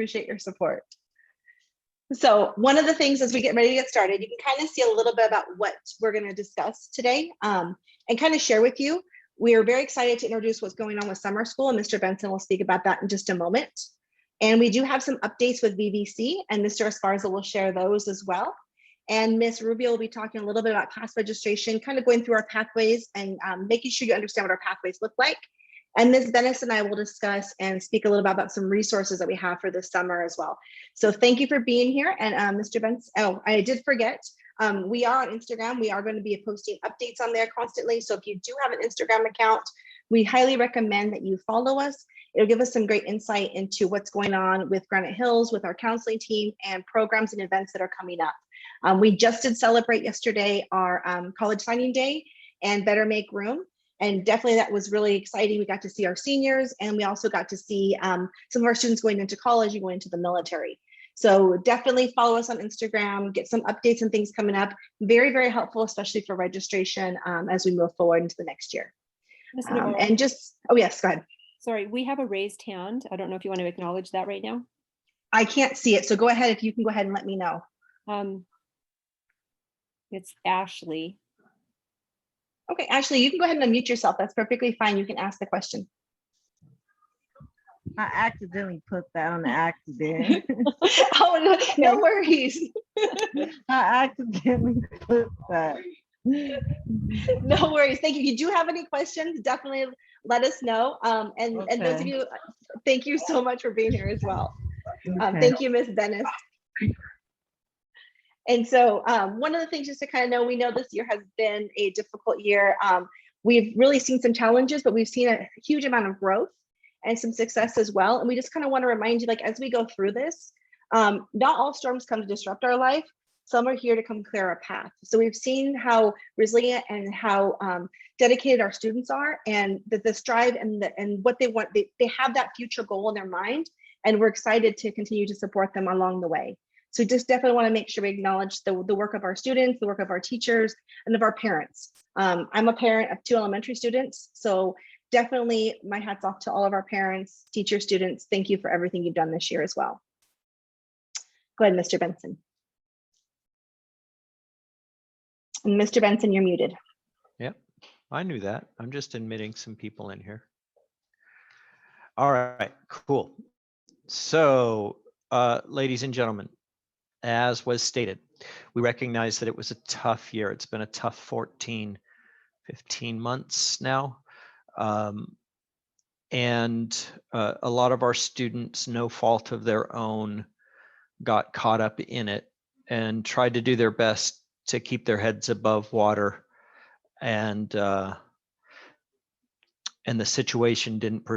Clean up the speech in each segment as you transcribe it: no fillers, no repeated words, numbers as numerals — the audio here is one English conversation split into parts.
Appreciate your support. So one of the things as we get ready to get started, you can kind of see a little bit about what we're going to discuss today and kind of share with you. We are very excited to introduce what's going on with summer school, and Mr. Benson will speak about that in just a moment. And we do have some updates with VVC, and Mr. Esparza will share those as well. And Ms. Rubio will be talking a little bit about class registration, kind of going through our pathways and making sure you understand what our pathways look like. And Ms. Dennis and I will discuss and speak a little bit about some resources that we have for this summer as well. So thank you for being here. And Mr. Benson, oh, I did forget, we are on Instagram. We are going to be posting updates on there constantly. So if you do have an Instagram account, we highly recommend that you follow us. It'll give us some great insight into what's going on with Granite Hills, with our counseling team, and programs and events that are coming up. We just did celebrate yesterday our college signing day and Better Make Room. And definitely that was really exciting. We got to see our seniors, and we also got to see some of our students going into college and going into the military. So definitely follow us on Instagram, get some updates and things coming up. Very, very helpful, especially for registration as we move forward into the next year. And just, oh yes, go ahead. Sorry, we have a raised hand. I don't know if you want to acknowledge that right now. I can't see it, so go ahead. If you can go ahead and let me know. It's Ashley. Okay, Ashley, you can go ahead and unmute yourself. That's perfectly fine. You can ask the question. I accidentally put that on the accident. Oh, no worries. I accidentally put that. No worries. Thank you. If you do have any questions, definitely let us know. And those of you, thank you so much for being here as well. Thank you, Ms. Dennis. And so one of the things just to kind of know, we know this year has been a difficult year. We've really seen some challenges, but we've seen a huge amount of growth and some success as well. And we just kind of want to remind you, like, as we go through this, not all storms come to disrupt our life. Some are here to come clear our path. So we've seen how resilient and how dedicated our students are, and the strive and what they want. They have that future goal in their mind, and we're excited to continue to support them along the way. So just definitely want to make sure we acknowledge the work of our students, the work of our teachers, and of our parents. I'm a parent of 2 elementary students, so definitely my hat's off to all of our parents, teachers, students. Thank you for everything you've done this year as well. Go ahead, Mr. Benson. And Mr. Benson, you're muted. Yep, I knew that. I'm just admitting some people in here. All right, cool. So, ladies and gentlemen, as was stated, we recognize that it was a tough year. It's been a tough 14, 15 months now. And a lot of our students, no fault of their own, got caught up in it and tried to do their best to keep their heads above water. And the situation didn't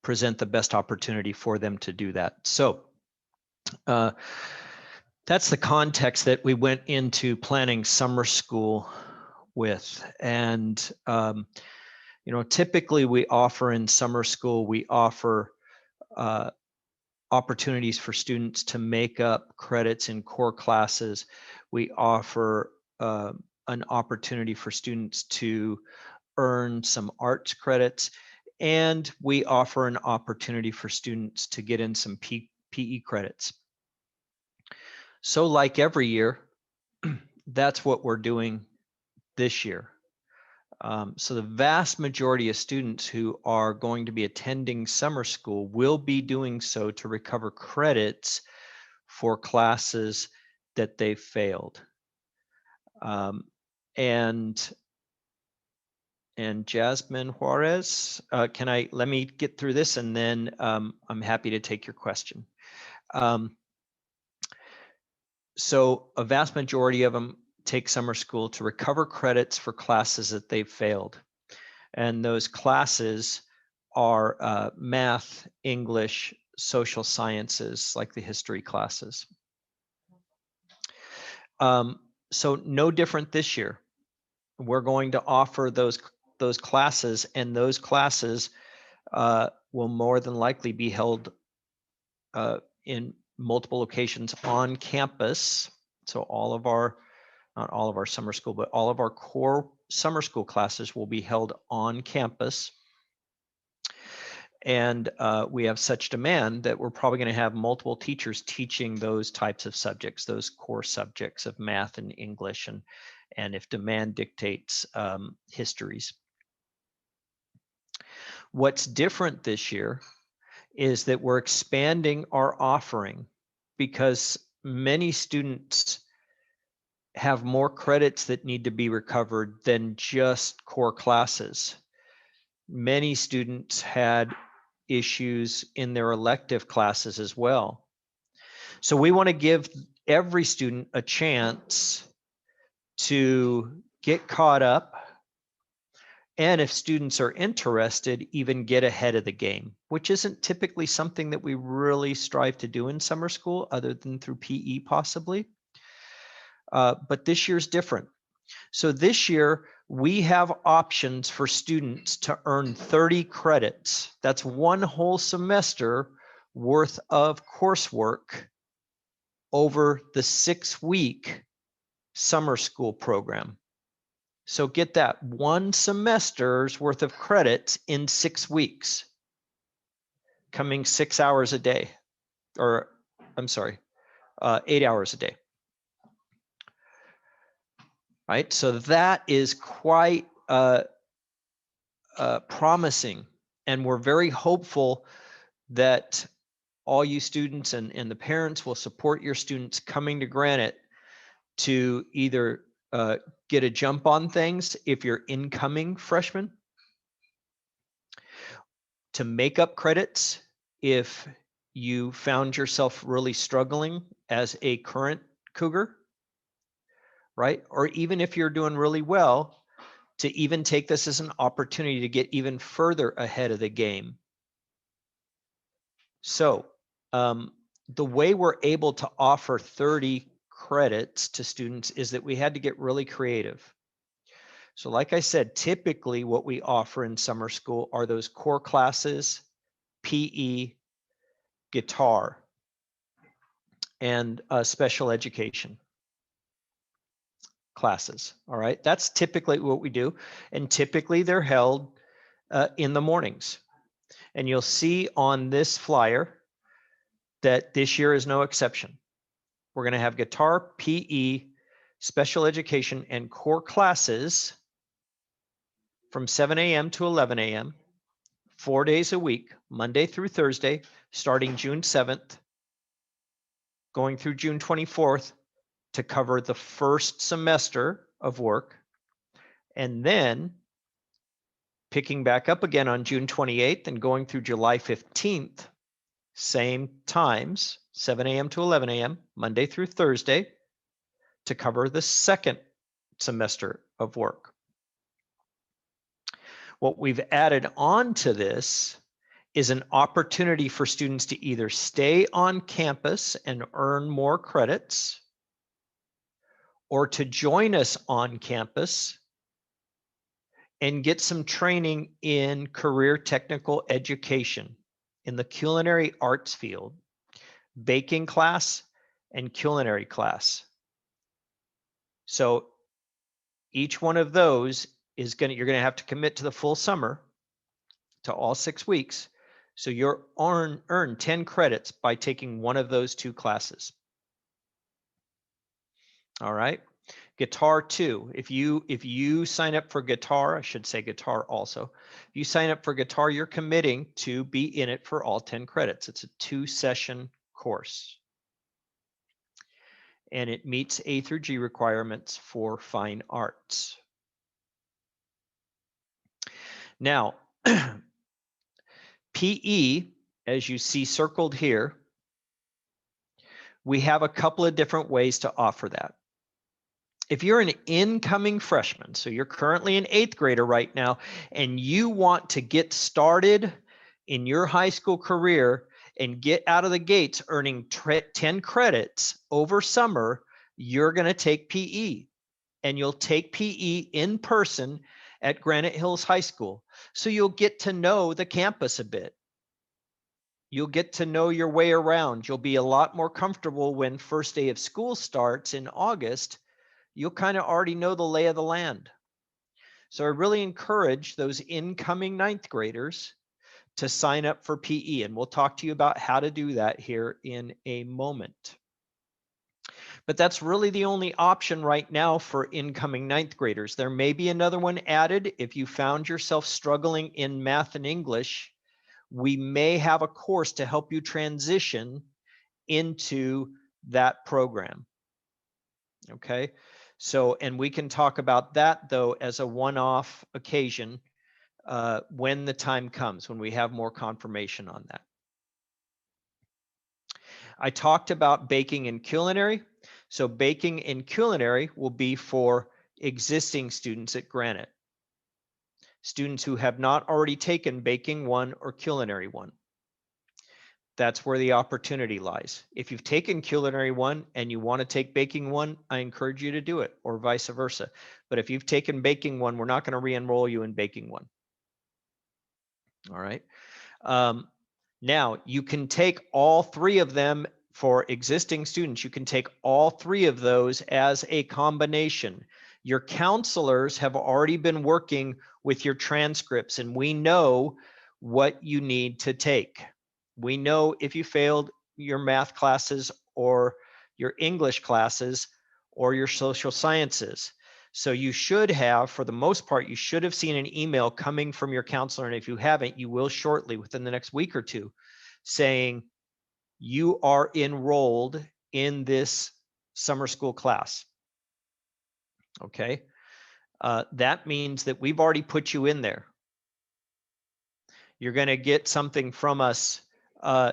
present the best opportunity for them to do that. So that's the context that we went into planning summer school with. And you know, typically we offer in summer school, we offer opportunities for students to make up credits in core classes. We offer an opportunity for students to earn some arts credits, and we offer an opportunity for students to get in some PE credits. So like every year, that's what we're doing this year. So the vast majority of students who are going to be attending summer school will be doing so to recover credits for classes that they failed. And Jasmine Juarez, let me get through this, and then I'm happy to take your question. So a vast majority of them take summer school to recover credits for classes that they've failed. And those classes are math, English, social sciences, like the history classes. So no different this year. We're going to offer those classes, and those classes will more than likely be held in multiple locations on campus. So not all of our summer school, but all of our core summer school classes will be held on campus. And we have such demand that we're probably going to have multiple teachers teaching those types of subjects, those core subjects of math and English, and if demand dictates, histories. What's different this year is that we're expanding our offering because many students have more credits that need to be recovered than just core classes. Many students had issues in their elective classes as well. So we want to give every student a chance to get caught up, and if students are interested, even get ahead of the game, which isn't typically something that we really strive to do in summer school other than through PE possibly. But this year's different. So this year, we have options for students to earn 30 credits. That's one whole semester worth of coursework over the 6-week summer school program. So get that, one semester's worth of credits in 6 weeks, coming 6 hours a day, or I'm sorry, 8 hours a day. Right, so that is quite promising, and we're very hopeful that all you students and the parents will support your students coming to Granite to either get a jump on things if you're incoming freshmen, to make up credits if you found yourself really struggling as a current Cougar, right? Or even if you're doing really well, to even take this as an opportunity to get even further ahead of the game. So the way we're able to offer 30 credits to students is that we had to get really creative. So like I said, typically what we offer in summer school are those core classes, PE, guitar, and special education classes. All right, that's typically what we do. And typically they're held in the mornings. And you'll see on this flyer that this year is no exception. We're going to have guitar, PE, special education, and core classes from 7 a.m. to 11 a.m., 4 days a week, Monday through Thursday, starting June 7th, going through June 24th to cover the first semester of work, and then picking back up again on June 28th and going through July 15th, same times, 7 a.m. to 11 a.m., Monday through Thursday, to cover the second semester of work. What we've added on to this is an opportunity for students to either stay on campus and earn more credits, or to join us on campus and get some training in career technical education in the culinary arts field, baking class and culinary class. So each one of those is you're going to have to commit to the full summer, to all 6 weeks. So you're earn 10 credits by taking one of those 2 classes. All right. Guitar 2. If you sign up for guitar, I should say guitar also. If you sign up for guitar, you're committing to be in it for all 10 credits. It's a 2-session course. And it meets A through G requirements for fine arts. Now, PE, as you see circled here, we have a couple of different ways to offer that. If you're an incoming freshman, so you're currently an 8th grader right now, and you want to get started in your high school career and get out of the gates earning 10 credits over summer, you're going to take PE. And you'll take PE in person at Granite Hills High School. So you'll get to know the campus a bit. You'll get to know your way around. You'll be a lot more comfortable when first day of school starts in August. You'll kind of already know the lay of the land. So I really encourage those incoming 9th graders to sign up for PE, and we'll talk to you about how to do that here in a moment. But that's really the only option right now for incoming ninth graders. There may be another one added. If you found yourself struggling in math and English, we may have a course to help you transition into that program. Okay, so, and we can talk about that though as a one-off occasion when the time comes, when we have more confirmation on that. I talked about baking and culinary. So baking and culinary will be for existing students at Granite. Students who have not already taken Baking 1 or Culinary 1. That's where the opportunity lies. If you've taken Culinary 1 and you want to take Baking 1, I encourage you to do it, or vice versa. But if you've taken Baking 1, we're not going to re-enroll you in Baking 1. All right. Now, you can take all three of them for existing students. You can take all three of those as a combination. Your counselors have already been working with your transcripts, and we know what you need to take. We know if you failed your math classes or your English classes or your social sciences. So you should have, for the most part, you should have seen an email coming from your counselor. And if you haven't, you will shortly within the next week or two, saying you are enrolled in this summer school class. Okay. That means that we've already put you in there. You're going to get something from us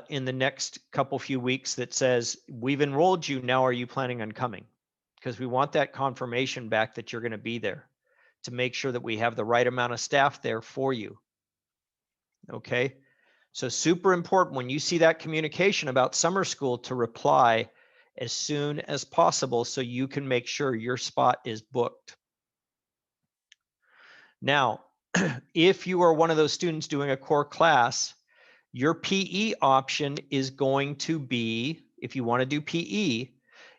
in the next few weeks that says, we've enrolled you. Now, are you planning on coming? Because we want that confirmation back that you're going to be there to make sure that we have the right amount of staff there for you. Okay. So super important when you see that communication about summer school to reply as soon as possible so you can make sure your spot is booked. Now, if you are one of those students doing a core class, your PE option is going to be, if you want to do PE,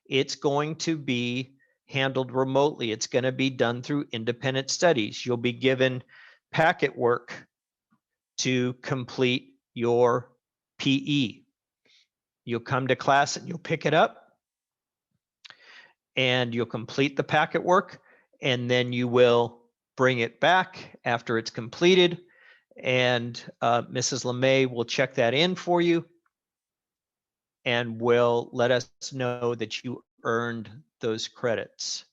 it's going to be handled remotely. It's going to be done through independent studies. You'll be given packet work to complete your PE. You'll come to class and you'll pick it up and you'll complete the packet work, and then you will bring it back after it's completed, and Mrs. LeMay will check that in for you and will let us know that you earned those credits.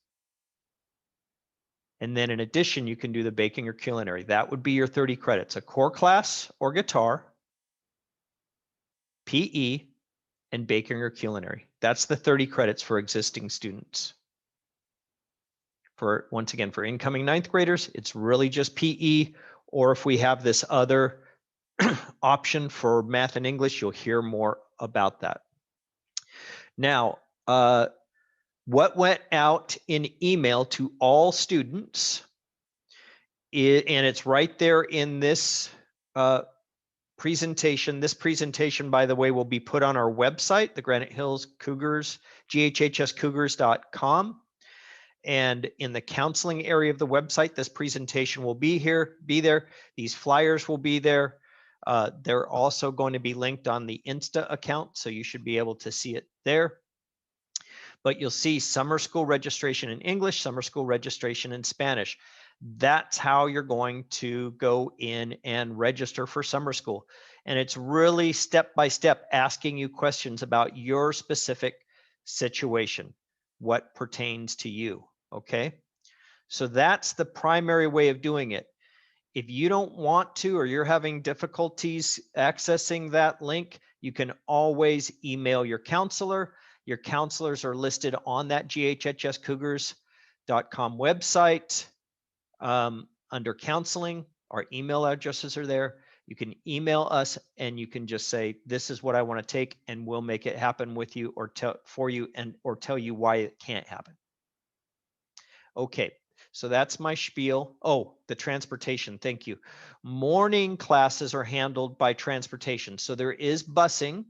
And then in addition, you can do the baking or culinary. That would be your 30 credits, a core class or guitar, PE, and baking or culinary. That's the 30 credits for existing students. For, once again, for incoming ninth graders, it's really just PE, or if we have this other option for math and English, you'll hear more about that. Now, what went out in email to all students, and it's right there in this presentation. This presentation, by the way, will be put on our website, the Granite Hills Cougars, ghhscougars.com. And in the counseling area of the website, this presentation will be there. These flyers will be there. They're also going to be linked on the Insta account, so you should be able to see it there. But you'll see summer school registration in English, summer school registration in Spanish. That's how you're going to go in and register for summer school. And it's really step by step asking you questions about your specific situation, what pertains to you. Okay, so that's the primary way of doing it. If you don't want to, or you're having difficulties accessing that link, you can always email your counselor. Your counselors are listed on that ghhscougars.com website under counseling. Our email addresses are there. You can email us and you can just say, this is what I want to take, and we'll make it happen with you or for you, and or tell you why it can't happen. Okay, so that's my spiel. Oh, the transportation, thank you. Morning classes are handled by transportation. So there is busing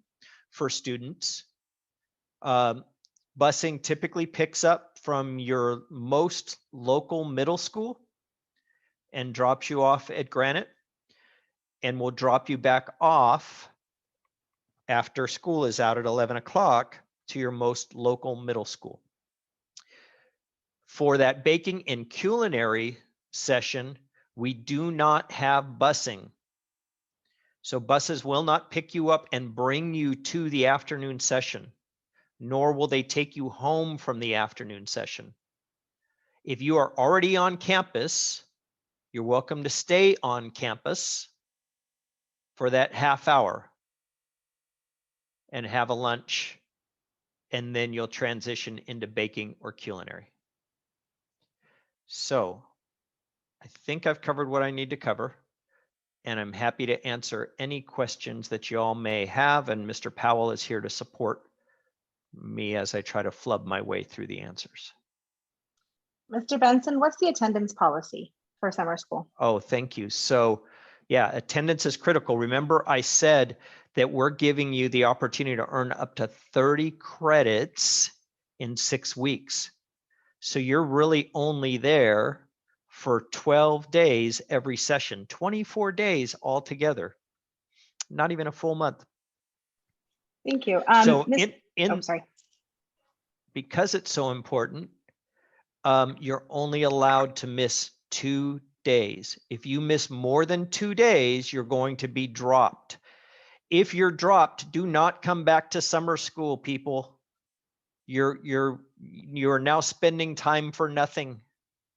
for students. Busing typically picks up from your most local middle school and drops you off at Granite. and we'll drop you back off after school is out at 11 o'clock to your most local middle school. For that baking and culinary session, we do not have busing. So buses will not pick you up and bring you to the afternoon session, nor will they take you home from the afternoon session. If you are already on campus, you're welcome to stay on campus for that half hour and have a lunch, and then you'll transition into baking or culinary. So I think I've covered what I need to cover, and I'm happy to answer any questions that you all may have, and Mr. Powell is here to support me as I try to flub my way through the answers. Mr. Benson, what's the attendance policy for summer school? Oh, thank you. So yeah, attendance is critical. Remember, I said that we're giving you the opportunity to earn up to 30 credits in 6 weeks. So you're really only there for 12 days every session, 24 days altogether, not even a full month. Thank you. So Oh, sorry. because it's so important, you're only allowed to miss 2 days. If you miss more than 2 days, you're going to be dropped. If you're dropped, do not come back to summer school, people. You're now spending time for nothing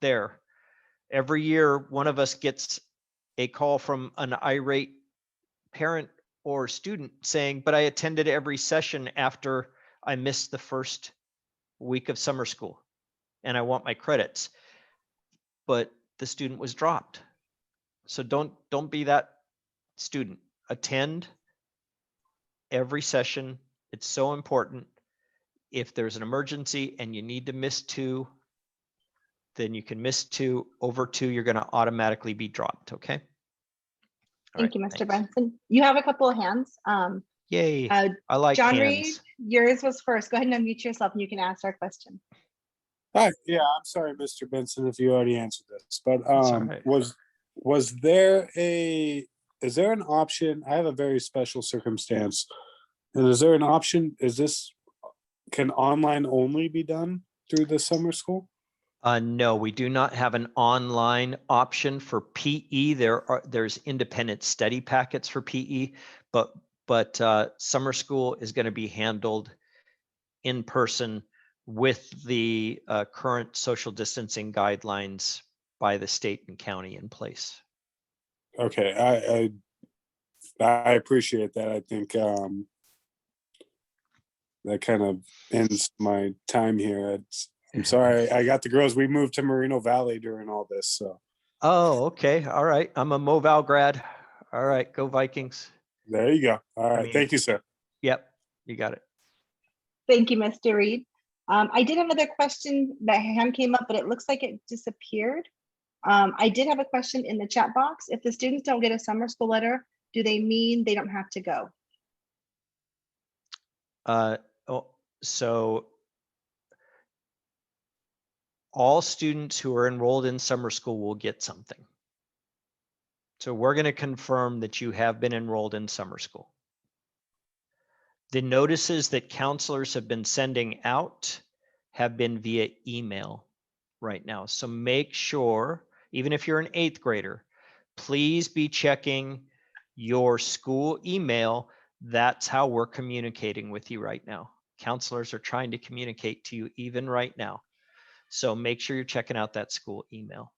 there. Every year, one of us gets a call from an irate parent or student saying, but I attended every session after I missed the first week of summer school and I want my credits. But the student was dropped. So don't be that student. Attend every session. It's so important. If there's an emergency and you need to miss 2, then you can miss 2. Over 2, you're going to automatically be dropped. Okay. All Thank right, you, Mr. thanks. Benson. You have a couple of hands. Yay. Uh, I like John hands. Reed, yours was first. Go ahead and unmute yourself and you can ask our question. Hi, yeah, I'm sorry, Mr. Benson, if you already answered this, but That's all right. is there an option? I have a very special circumstance. And is there an option? Can online only be done through the summer school? No, we do not have an online option for PE. There's independent study packets for PE, but summer school is going to be handled in person with the current social distancing guidelines by the state and county in place. Okay, I appreciate that. I think that kind of ends my time here. I'm sorry, I got the girls. We moved to Moreno Valley during all this, so Oh, okay. All right. I'm a Moval grad. All right. Go Vikings. there you go. All right, mean- thank you, sir. Yep. You got it. Thank you, Mr. Reed. I did have another question. That hand came up, but it looks like it disappeared. I did have a question in the chat box. If the students don't get a summer school letter, do they mean they don't have to go? So all students who are enrolled in summer school will get something. So we're going to confirm that you have been enrolled in summer school. The notices that counselors have been sending out have been via email right now. So make sure, even if you're an 8th grader, please be checking your school email. That's how we're communicating with you right now. Counselors are trying to communicate to you even right now. So make sure you're checking out that school email.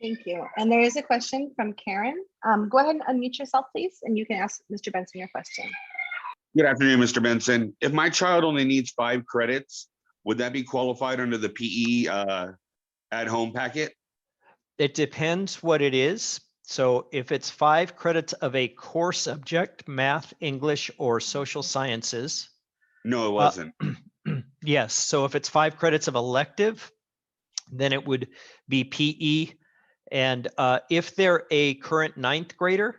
Thank you. And there is a question from Karen. Go ahead and unmute yourself, please, and you can ask Mr. Benson your question. Good afternoon, Mr. Benson. If my child only needs 5 credits, would that be qualified under the PE at-home packet? It depends what it is. So if it's 5 credits of a core subject, math, English, or social sciences. No, it wasn't. Yes. So if it's 5 credits of elective, then it would be PE. And if they're a current 9th grader,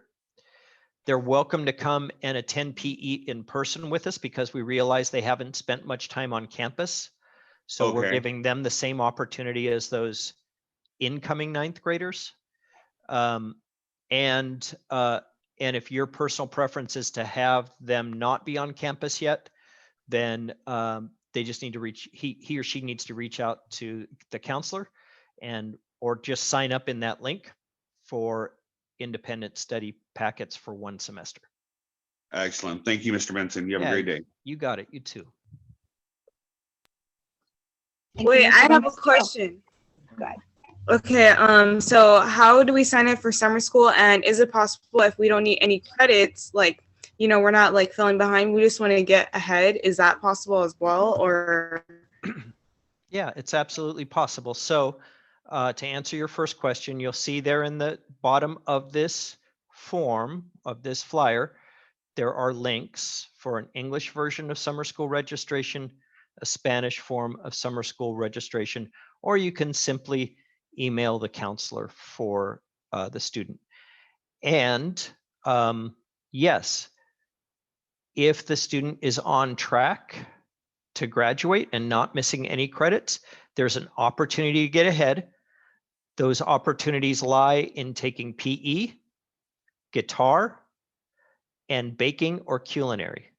they're welcome to come and attend PE in person with us because we realize they haven't spent much time on campus. So we're Okay. giving them the same opportunity as those incoming 9th graders. And if your personal preference is to have them not be on campus yet, then they just need to he or she needs to reach out to the counselor or just sign up in that link for independent study packets for 1 semester. Excellent. Thank you, Mr. Benson. You have Yeah, a great day. You got it. You too. Thank you, Wait, Mr. I have a Benson. question. Go ahead. Okay, so how do we sign up for summer school? And is it possible if we don't need any credits, like, you know, we're not like falling behind, we just want to get ahead? Is that possible as well? Or Yeah, it's absolutely possible. So to answer your first question, you'll see there in the bottom of this form, of this flyer, there are links for an English version of summer school registration, a Spanish form of summer school registration, or you can simply email the counselor for the student. And yes, if the student is on track to graduate and not missing any credits, there's an opportunity to get ahead. Those opportunities lie in taking PE, guitar, and baking or culinary.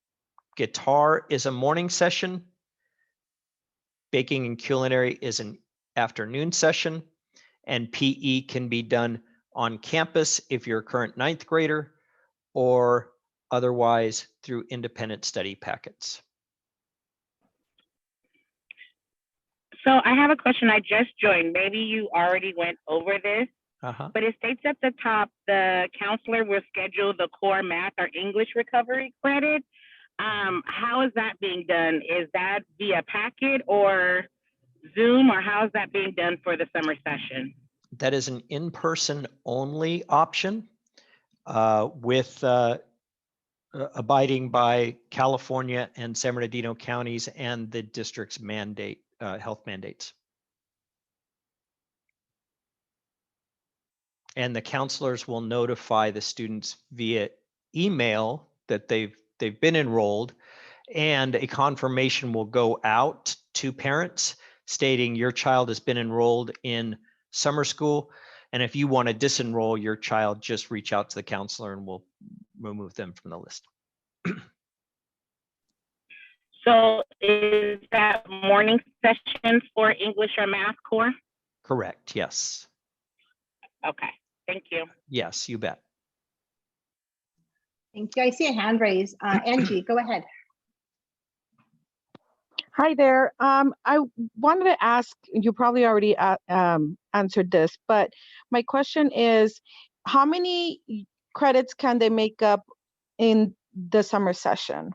Guitar is a morning session. Baking and culinary is an afternoon session. And PE can be done on campus if you're a current 9th grader, or otherwise through independent study packets. So I have a question. I just joined. Maybe you already went over this, but it states at the top, the counselor will schedule the core math or English recovery credit. How is that being done? Is that via packet or Zoom, or how is that being done for the summer session? That is an in-person only option with abiding by California and San Bernardino counties and the district's mandate, health mandates. And the counselors will notify the students via email that they've been enrolled, and a confirmation will go out to parents stating your child has been enrolled in summer school. And if you want to disenroll your child, just reach out to the counselor and we'll remove them from the list. So is that morning session for English or math core? Correct. Yes. Okay, thank you. Yes, you bet. Thank you. I see a hand raised. Angie, go ahead. Hi there. I wanted to ask, you probably already answered this, but my question is, how many credits can they make up in the summer session?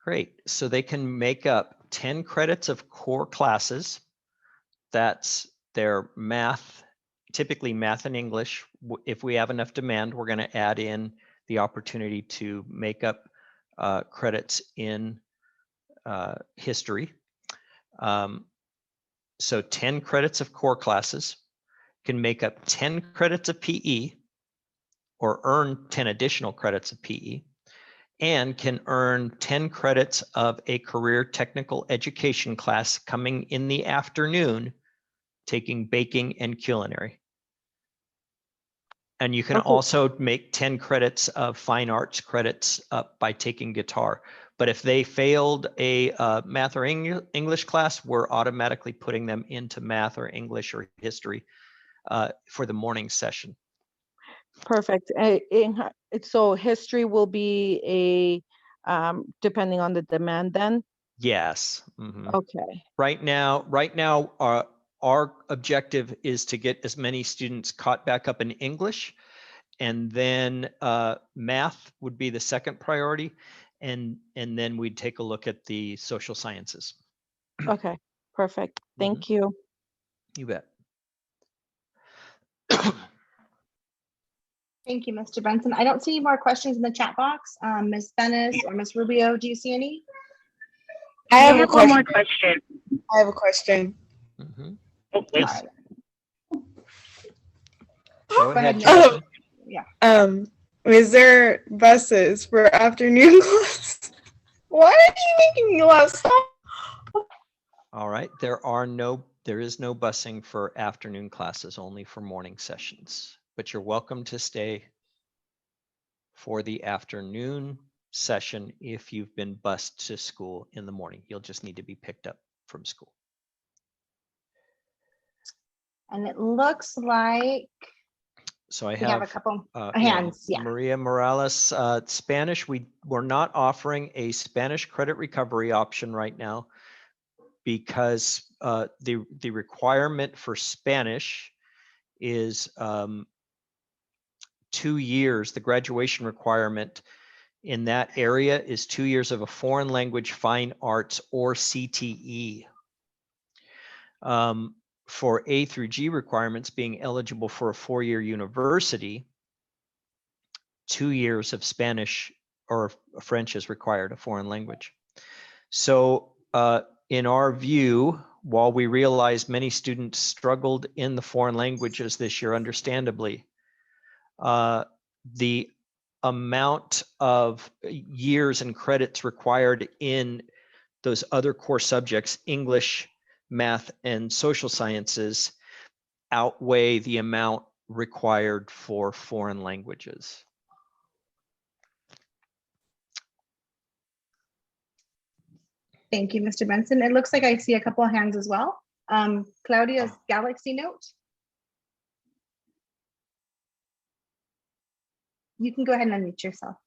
Great. So they can make up 10 credits of core classes. That's their math, typically math and English. If we have enough demand, we're going to add in the opportunity to make up credits in history. So 10 credits of core classes can make up 10 credits of PE or earn 10 additional credits of PE, and can earn 10 credits of a career technical education class coming in the afternoon, taking baking and culinary. And you can also make 10 credits of fine arts credits up by taking guitar. But if they failed a math or English class, we're automatically putting them into math or English or history for the morning session. Perfect. So history will be depending on the demand then? Yes. Mhm. Okay. Right now, our objective is to get as many students caught back up in English, and then math would be the second priority, and then we'd take a look at the social sciences. Okay, perfect. Thank you. You bet. Thank you, Mr. Benson. I don't see any more questions in the chat box. Ms. Bennis or Ms. Rubio, do you see any? I have a one more question. question. I have a question. Mhm. Oh, wait. Yes. Go Go ahead, ahead, Jasmine. Is there buses for afternoon class? Why are you making me laugh? Stop. All right, there is no busing for afternoon classes, only for morning sessions. but you're welcome to stay for the afternoon session if you've been bused to school in the morning. You'll just need to be picked up from school. And it looks like So I we have a have couple yeah, hands. Yeah. Maria Morales, Spanish. We're not offering a Spanish credit recovery option right now because the requirement for Spanish is 2 years. The graduation requirement in that area is 2 years of a foreign language, fine arts, or CTE. For A through G requirements, being eligible for a 4-year university, 2 years of Spanish or French is required, a foreign language. So in our view, while we realize many students struggled in the foreign languages this year, understandably, the amount of years and credits required in those other core subjects, English, math, and social sciences, outweigh the amount required for foreign languages. Thank you, Mr. Benson. It looks like I see a couple of hands as well. Claudia's Galaxy Note. You can go ahead and unmute yourself.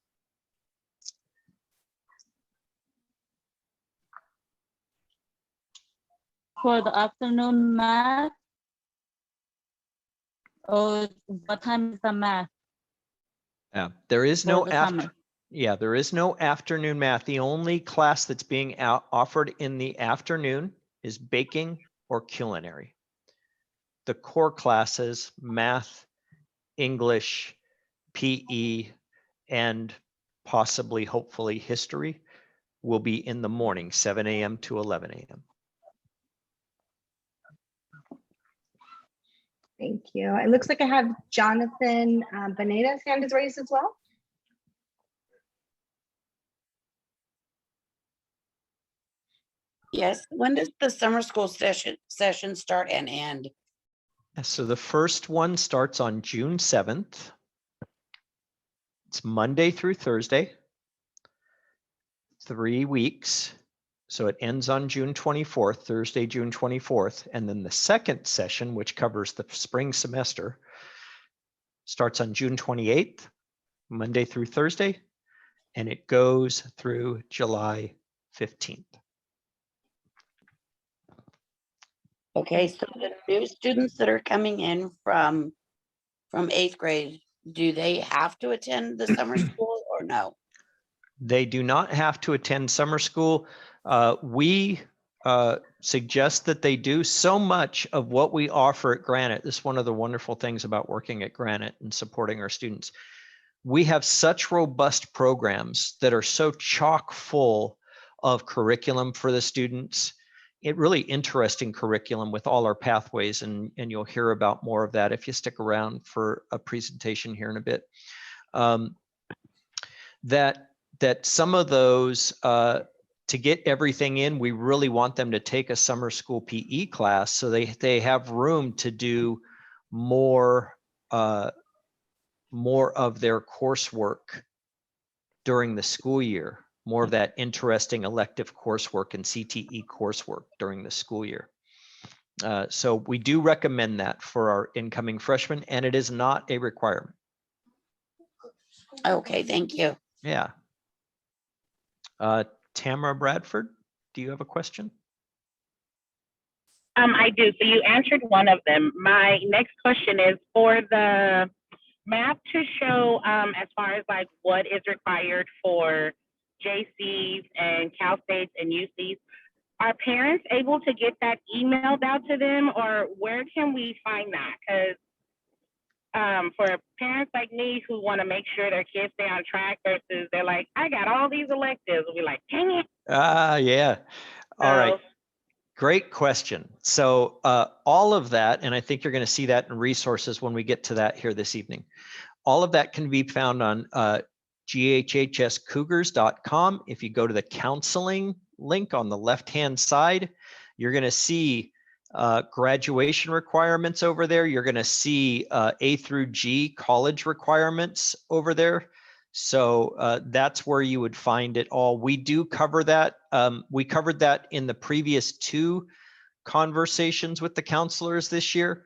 For the afternoon math, or what time is the math? Yeah, there is no For the summer. there is no afternoon math. The only class that's being offered in the afternoon is baking or culinary. The core classes, math, English, PE, and possibly, hopefully, history, will be in the morning, 7 a.m. to 11 a.m. Thank you. It looks like I have Jonathan Beneda's hand is raised as well. Yes, when does the summer school session start and end? So the first one starts on June 7th. It's Monday through Thursday, 3 weeks. So it ends on June 24th, Thursday, June 24th. And then the second session, which covers the spring semester, starts on June 28th, Monday through Thursday, and it goes through July 15th. Okay, so the new students that are coming in from 8th grade, do they have to attend the summer school or no? They do not have to attend summer school. We suggest that they do. So much of what we offer at Granite, this is one of the wonderful things about working at Granite and supporting our students. We have such robust programs that are so chock full of curriculum for the students. It really interesting curriculum with all our pathways, and you'll hear about more of that if you stick around for a presentation here in a bit. That some of those, to get everything in, we really want them to take a summer school PE class so they have room to do more of their coursework during the school year, more of that interesting elective coursework and CTE coursework during the school year. So we do recommend that for our incoming freshmen, and it is not a requirement. Okay, thank you. Yeah. Tamara Bradford, do you have a question? I do. So you answered one of them. My next question is for the map to show as far as like what is required for JCs and Cal States and UCs. Are parents able to get that emailed out to them, or where can we find that? Because for parents like me who want to make sure their kids stay on track versus they're like, I got all these electives. We're like, dang it. Yeah. All right. Great question. So all of that, and I think you're going to see that in resources when we get to that here this evening. All of that can be found on ghhscougars.com. If you go to the counseling link on the left-hand side, you're going to see graduation requirements over there. You're going to see A through G college requirements over there. So that's where you would find it all. We do cover that. We covered that in the previous 2 conversations with the counselors this year.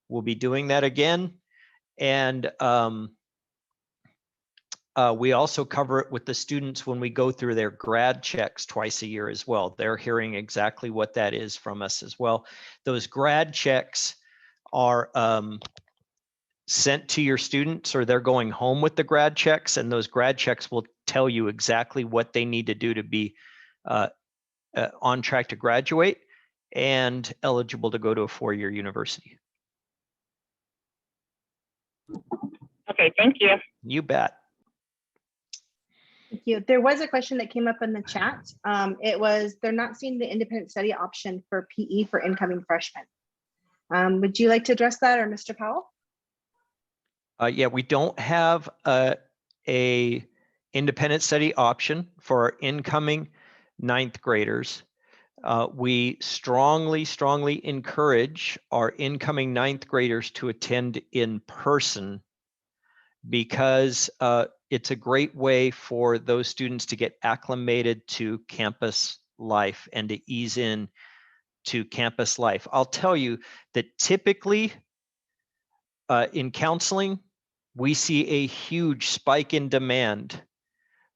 We'll be doing that again. And we also cover it with the students when we go through their grad checks twice a year as well. They're hearing exactly what that is from us as well. Those grad checks are sent to your students, or they're going home with the grad checks, and those grad checks will tell you exactly what they need to do to be on track to graduate and eligible to go to a 4-year university. Okay, thank you. You bet. Thank you. There was a question that came up in the chat. It was, they're not seeing the independent study option for PE for incoming freshmen. Would you like to address that, or Mr. Powell? Yeah, we don't have a independent study option for our incoming 9th graders. We strongly encourage our incoming 9th graders to attend in person, because it's a great way for those students to get acclimated to campus life and to ease in to campus life. I'll tell you that typically in counseling, we see a huge spike in demand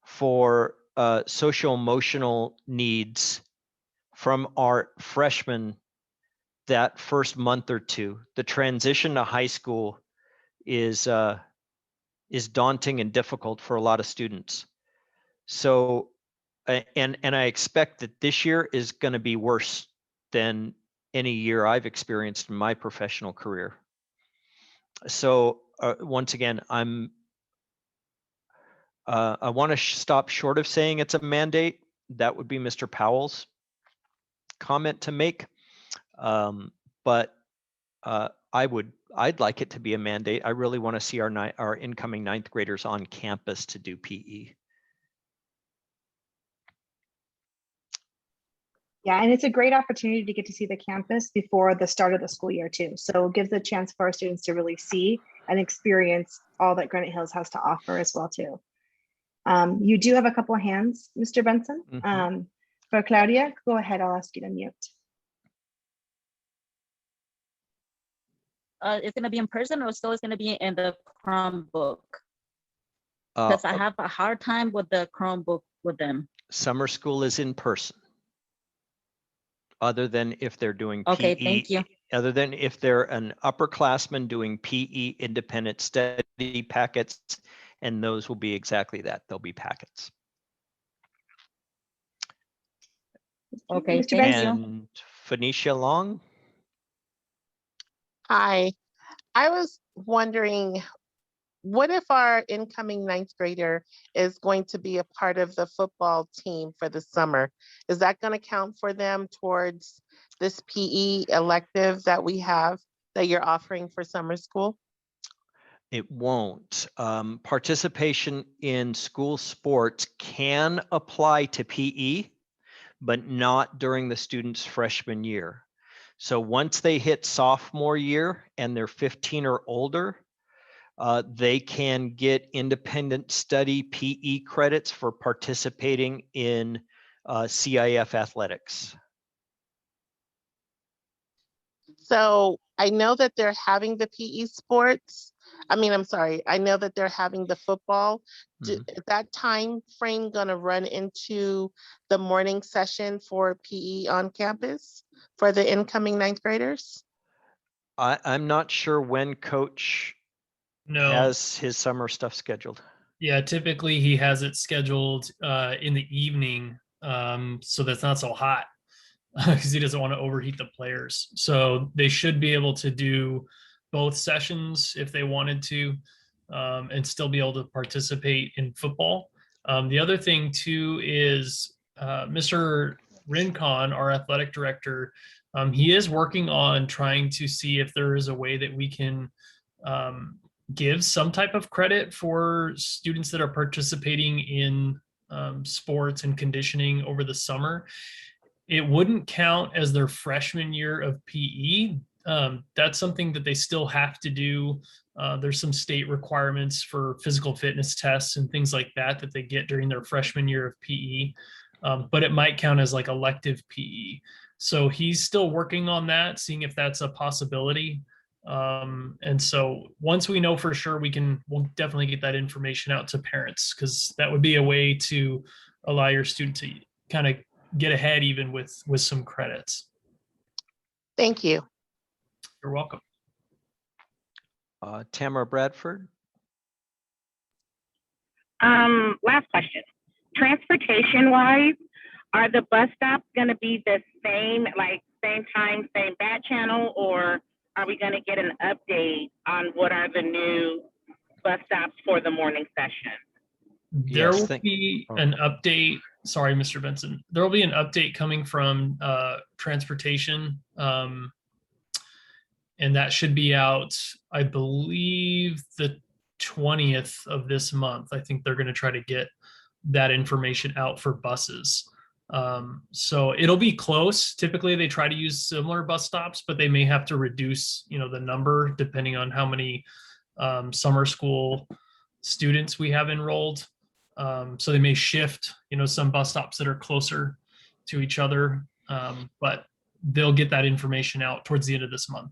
for social emotional needs from our freshmen that first month or 2. The transition to high school is daunting and difficult for a lot of students. So, and I expect that this year is going to be worse than any year I've experienced in my professional career. So once again, I want to stop short of saying it's a mandate. That would be Mr. Powell's comment to make. But I'd like it to be a mandate. I really want to see our incoming 9th graders on campus to do PE. Yeah, and it's a great opportunity to get to see the campus before the start of the school year too. So it gives a chance for our students to really see and experience all that Granite Hills has to offer as well too. You do have a couple of hands, Mr. Benson. Mm-hmm. For Claudia, go ahead, I'll ask you to mute. It's going to be in person, or still it's going to be in the Chromebook? Because I have a hard time with the Chromebook with them. Summer school is in person. Other than if they're doing PE. Okay, thank you. Other than if they're an upperclassman doing PE independent study packets, and those will be exactly that. They'll be packets. Okay, Mr. thank Benson. you. And Phoenicia Long. Hi, I was wondering, what if our incoming 9th grader is going to be a part of the football team for the summer? Is that going to count for them towards this PE elective that we have that you're offering for summer school? It won't. Participation in school sports can apply to PE, but not during the student's freshman year. So once they hit sophomore year and they're 15 or older, they can get independent study PE credits for participating in CIF athletics. So I know that they're having the PE sports. I know that they're having the football. Is that time frame gonna run into the morning session for PE on campus for the incoming 9th graders? I'm not sure when Coach has his summer stuff scheduled. Yeah, typically he has it scheduled in the evening, so that's not so hot, because he doesn't want to overheat the players. So they should be able to do both sessions if they wanted to, and still be able to participate in football. The other thing too is Mr. Rincon, our athletic director, he is working on trying to see if there is a way that we can give some type of credit for students that are participating in sports and conditioning over the summer. it wouldn't count as their freshman year of PE. That's something that they still have to do. There's some state requirements for physical fitness tests and things like that that they get during their freshman year of PE, but it might count as like elective PE. So he's still working on that, seeing if that's a possibility. And so once we know for sure, we'll definitely get that information out to parents, because that would be a way to allow your student to kind of get ahead even with some credits. Thank you. You're welcome. Tamara Bradford. Last question. Transportation wise, are the bus stops going to be the same, like same time, same bat channel, or are we going to get an update on what are the new bus stops for the morning session? There will be an update. Sorry, Mr. Benson. There will be an update coming from transportation. And that should be out, I believe, the 20th of this month. I think they're going to try to get that information out for buses. So it'll be close. Typically, they try to use similar bus stops, but they may have to reduce, the number depending on how many summer school students we have enrolled. So they may shift, some bus stops that are closer to each other, but they'll get that information out towards the end of this month.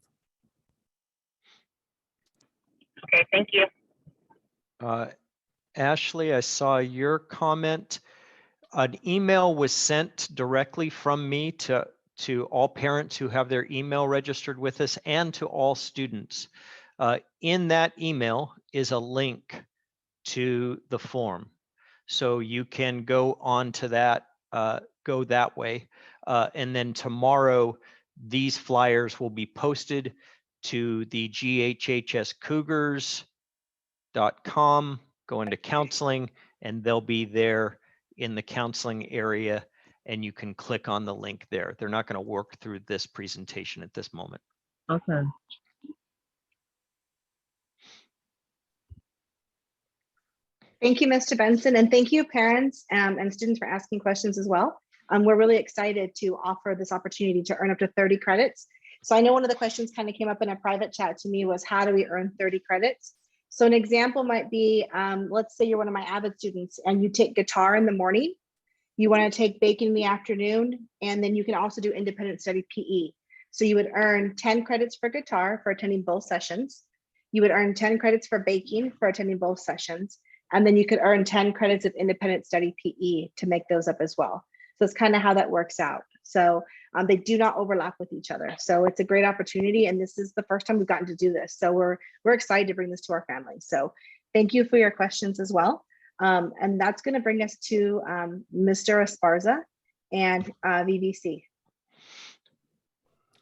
Okay, thank you. Ashley, I saw your comment. An email was sent directly from me to all parents who have their email registered with us and to all students. In that email is a link to the form. So you can go on to that, go that way. And then tomorrow, these flyers will be posted to the ghhscougars.com, go into counseling, and they'll be there in the counseling area, and you can click on the link there. They're not going to work through this presentation at this moment. Okay. Thank you, Mr. Benson, and thank you, parents and students, for asking questions as well. We're really excited to offer this opportunity to earn up to 30 credits. So I know one of the questions kind of came up in a private chat to me was, how do we earn 30 credits? So an example might be, let's say you're one of my AVID students and you take guitar in the morning, you want to take baking in the afternoon, and then you can also do independent study PE. So you would earn 10 credits for guitar for attending both sessions. You would earn 10 credits for baking for attending both sessions. And then you could earn 10 credits of independent study PE to make those up as well. So it's kind of how that works out. So they do not overlap with each other. So it's a great opportunity. And this is the first time we've gotten to do this. So we're excited to bring this to our families. So thank you for your questions as well. And that's going to bring us to Mr. Esparza and VVC.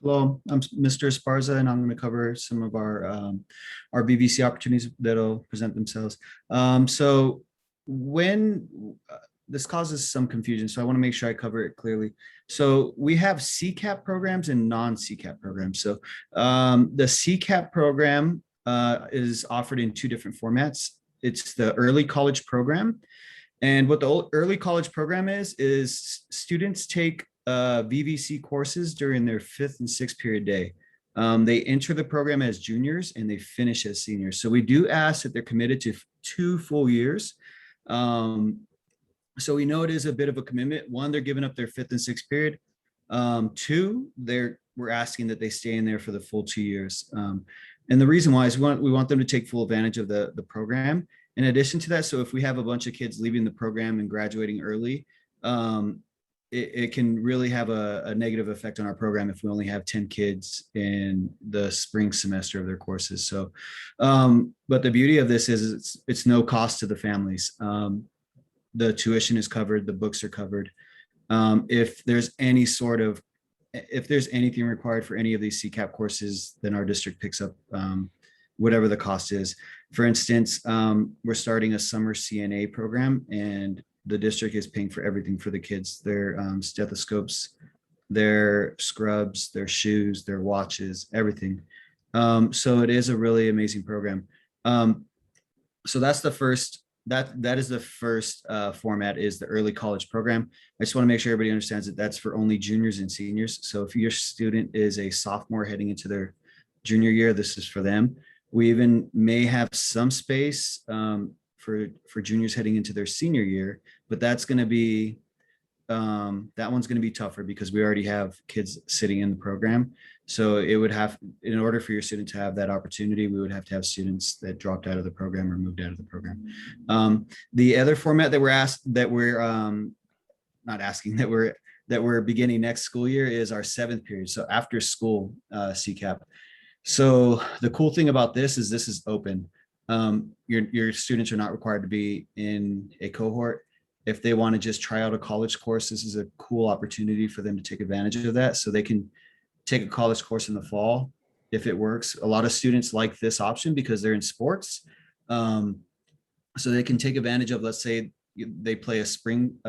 Hello, I'm Mr. Esparza, and I'm going to cover some of our VVC opportunities that'll present themselves. So when this causes some confusion, so I want to make sure I cover it clearly. So we have CCAP programs and non-CCAP programs. So the CCAP program is offered in two different formats. It's the early college program. And what the early college program is students take VVC courses during their 5th and 6th period day. They enter the program as juniors and they finish as seniors. So we do ask that they're committed to 2 full years. So we know it is a bit of a commitment. 1, they're giving up their 5th and 6th period. 2, we're asking that they stay in there for the full 2 years. And the reason why is we want them to take full advantage of the program. In addition to that, so if we have a bunch of kids leaving the program and graduating early, it can really have a negative effect on our program if we only have 10 kids in the spring semester of their courses. So, but the beauty of this is it's no cost to the families. The tuition is covered, the books are covered. If there's anything required for any of these CCAP courses, then our district picks up whatever the cost is. For instance, we're starting a summer CNA program, and the district is paying for everything for the kids, their stethoscopes, their scrubs, their shoes, their watches, everything. So it is a really amazing program. So that's the first that is the first format, is the early college program. I just want to make sure everybody understands that that's for only juniors and seniors. So if your student is a sophomore heading into their junior year, this is for them. We even may have some space for juniors heading into their senior year, but that's going to be that one's going to be tougher because we already have kids sitting in the program. So it would have, in order for your student to have that opportunity, we would have to have students that dropped out of the program or moved out of the program. The other format that we're not asking, that we're beginning next school year is our 7th period. So after school CCAP. So the cool thing about this is open. Your students are not required to be in a cohort. If they want to just try out a college course, this is a cool opportunity for them to take advantage of that. So they can take a college course in the fall if it works. A lot of students like this option because they're in sports. So they can take advantage of, let's say they play a spring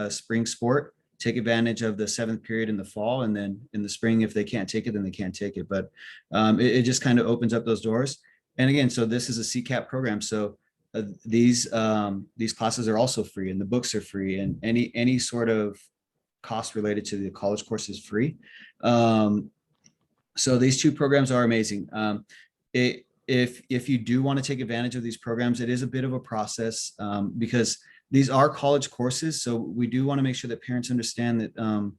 sport, take advantage of the 7th period in the fall, and then in the spring, if they can't take it, then they can't take it. But it just kind of opens up those doors. And again, so this is a CCAP program. So these classes are also free, and the books are free, and any sort of cost related to the college course is free. So these two programs are amazing. If you do want to take advantage of these programs, it is a bit of a process because these are college courses. So we do want to make sure that parents understand that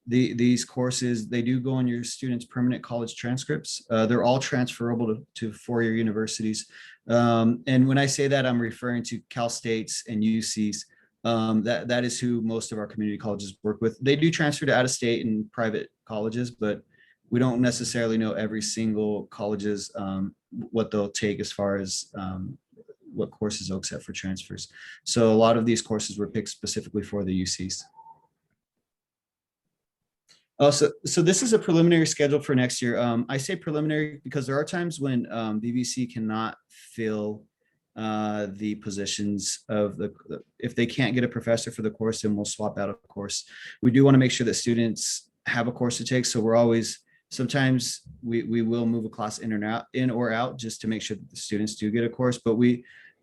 these courses, they do go on your students' permanent college transcripts. They're all transferable to four-year universities. And when I say that, I'm referring to Cal States and UCs. That is who most of our community colleges work with. They do transfer to out-of-state and private colleges, but we don't necessarily know every single college's what they'll take as far as what courses they'll accept for transfers. So a lot of these courses were picked specifically for the UCs. So this is a preliminary schedule for next year. I say preliminary because there are times when BBC cannot fill the positions of if they can't get a professor for the course, then we'll swap out a course. We do want to make sure that students have a course to take. So we're always, sometimes we will move a class in or out just to make sure that the students do get a course. But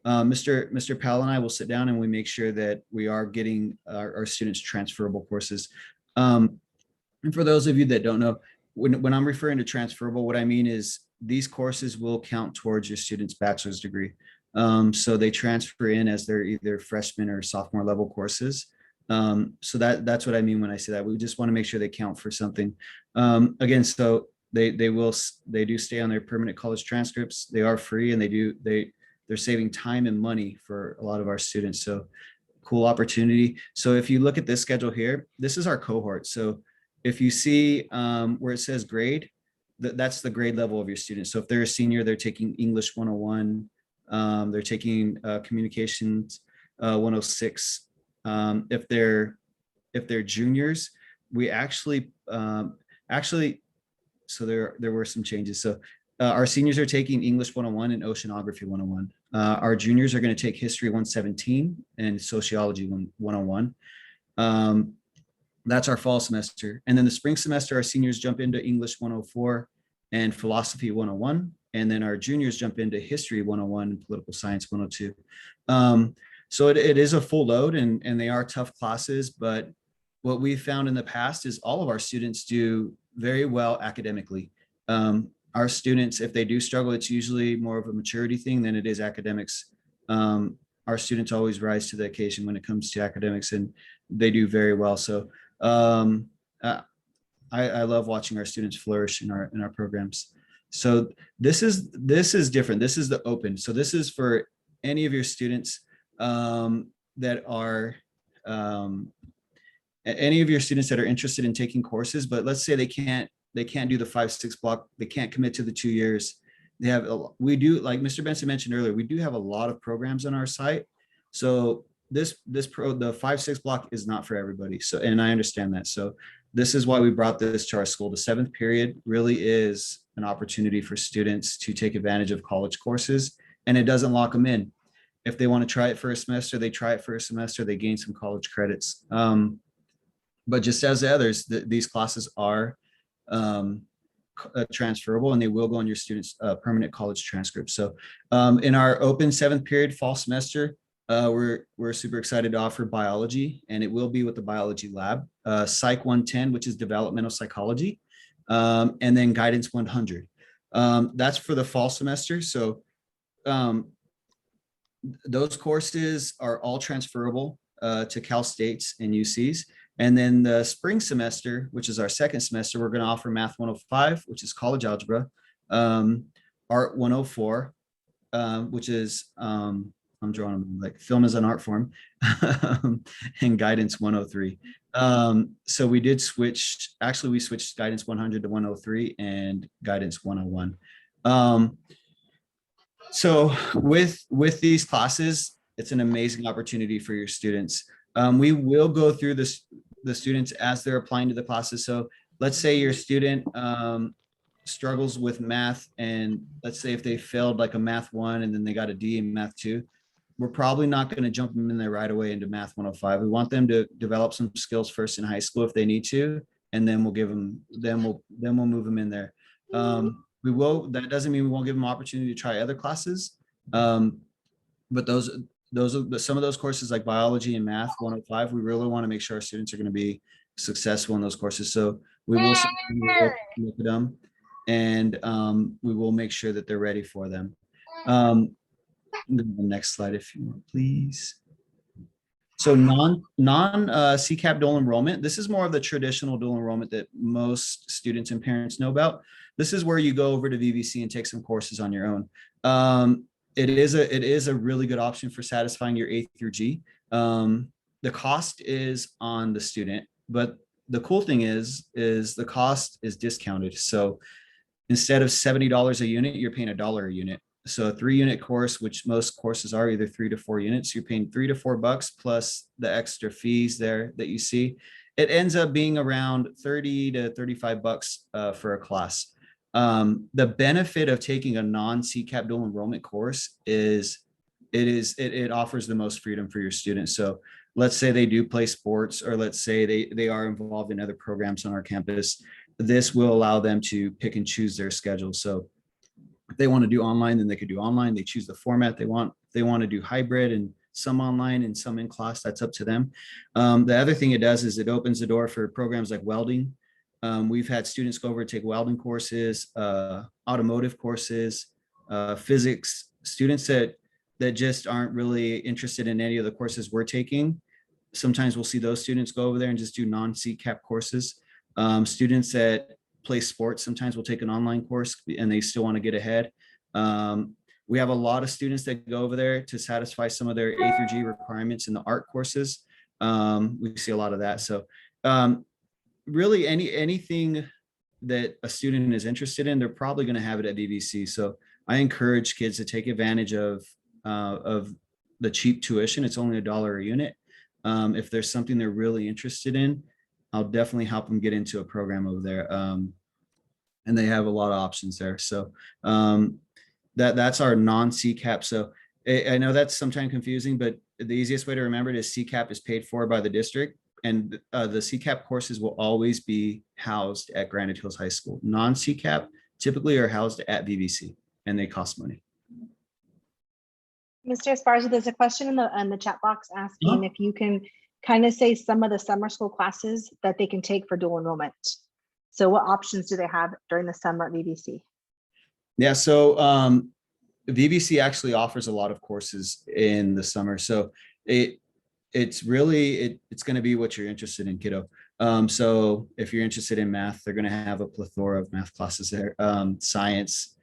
Mr. Powell and I will sit down and we make sure that we are getting our students transferable courses. And for those of you that don't know, when I'm referring to transferable, what I mean is these courses will count towards your student's bachelor's degree. So they transfer in as they're either freshman or sophomore level courses. So that's what I mean when I say that. We just want to make sure they count for something. Again, so they do stay on their permanent college transcripts. They are free, and they're saving time and money for a lot of our students. So cool opportunity. So if you look at this schedule here, this is our cohort. So if you see where it says grade, that's the grade level of your students. So if they're a senior, they're taking English 101, they're taking communications 106. If they're juniors, we actually, so there were some changes. So our seniors are taking English 101 and Oceanography 101. Our juniors are going to take History 117 and Sociology 101. That's our fall semester. And then the spring semester, our seniors jump into English 104 and Philosophy 101. And then our juniors jump into History 101 and Political Science 102. So it is a full load, and they are tough classes. But what we've found in the past is all of our students do very well academically. Our students, if they do struggle, it's usually more of a maturity thing than it is academics. Our students always rise to the occasion when it comes to academics, and they do very well. So I love watching our students flourish in our programs. So this is different. This is the open. So this is for any of your students that are any of your students that are interested in taking courses, but let's say they can't do the 5-6 block. They can't commit to the 2 years. We do, like Mr. Benson mentioned earlier, we do have a lot of programs on our site. So the 5-6 block is not for everybody. So, and I understand that. So this is why we brought this to our school. The 7th period really is an opportunity for students to take advantage of college courses, and it doesn't lock them in. If they want to try it for a semester, they try it for a semester, they gain some college credits. But just as the others, these classes are transferable, and they will go on your students' permanent college transcript. So in our open 7th period fall semester, we're super excited to offer biology, and it will be with the biology lab, Psych 110, which is developmental psychology, and then Guidance 100. That's for the fall semester. So those courses are all transferable to Cal States and UCs. And then the spring semester, which is our second semester, we're going to offer Math 105, which is college algebra, Art 104, which is, I'm drawing like film as an art form, and Guidance 103. So we did switch, actually we switched Guidance 100 to 103 and Guidance 101. So with these classes, it's an amazing opportunity for your students. We will go through the students as they're applying to the classes. So let's say your student struggles with math, and let's say if they failed like a Math 1 and then they got a D in Math 2, we're probably not going to jump them in there right away into Math 105. We want them to develop some skills first in high school if they need to, and then we'll give them, then we'll move them in there. We will, that doesn't mean we won't give them opportunity to try other classes. But those are some of those courses like biology and Math 105. We really want to make sure our students are going to be successful in those courses. So we will look at them, and we will make sure that they're ready for them. The next slide, if you want, please. So non CCAP dual enrollment. This is more of the traditional dual enrollment that most students and parents know about. This is where you go over to VVC and take some courses on your own. It is a really good option for satisfying your A through G. The cost is on the student, but the cool thing is the cost is discounted. So instead of $70 a unit, you're paying $1 a unit. So a 3-unit course, which most courses are either 3 to 4 units, you're paying $3 to $4 plus the extra fees there that you see. It ends up being around $30 to $35 for a class. The benefit of taking a non-CCAP dual enrollment course is it offers the most freedom for your students. So let's say they do play sports, or let's say they are involved in other programs on our campus. This will allow them to pick and choose their schedule. So if they want to do online, then they could do online. They choose the format they want. If they want to do hybrid and some online and some in class, that's up to them. The other thing it does is it opens the door for programs like welding. We've had students go over and take welding courses, automotive courses, physics. Students that just aren't really interested in any of the courses we're taking. Sometimes we'll see those students go over there and just do non-CCAP courses. Students that play sports, sometimes we'll take an online course and they still want to get ahead. We have a lot of students that go over there to satisfy some of their A through G requirements in the art courses. We see a lot of that. So really anything that a student is interested in, they're probably going to have it at VVC. So I encourage kids to take advantage of the cheap tuition. It's only $1 a unit. If there's something they're really interested in, I'll definitely help them get into a program over there. And they have a lot of options there. So that's our non-CCAP. So I know that's sometimes confusing, but the easiest way to remember it is CCAP is paid for by the district, and the CCAP courses will always be housed at Granite Hills High School. Non-CCAP typically are housed at VVC, and they cost money. Mr. Esparza, there's a question in the chat box asking if you can kind of say some of the summer school classes that they can take for dual enrollment. So what options do they have during the summer at VVC? Yeah, so VVC actually offers a lot of courses in the summer. So it's really, it's going to be what you're interested in, kiddo. So if you're interested in math, they're going to have a plethora of math classes there. Science,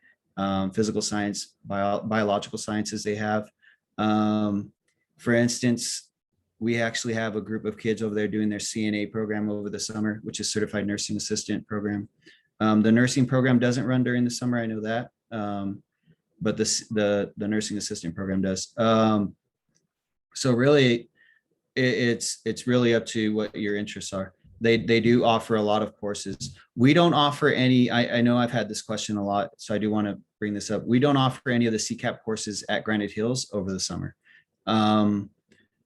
physical science, biological sciences they have. For instance, we actually have a group of kids over there doing their CNA program over the summer, which is Certified Nursing Assistant program. The nursing program doesn't run during the summer, I know that, but the nursing assistant program does. So really, it's really up to what your interests are. They do offer a lot of courses. We don't offer any, I know I've had this question a lot, so I do want to bring this up. We don't offer any of the CCAP courses at Granite Hills over the summer.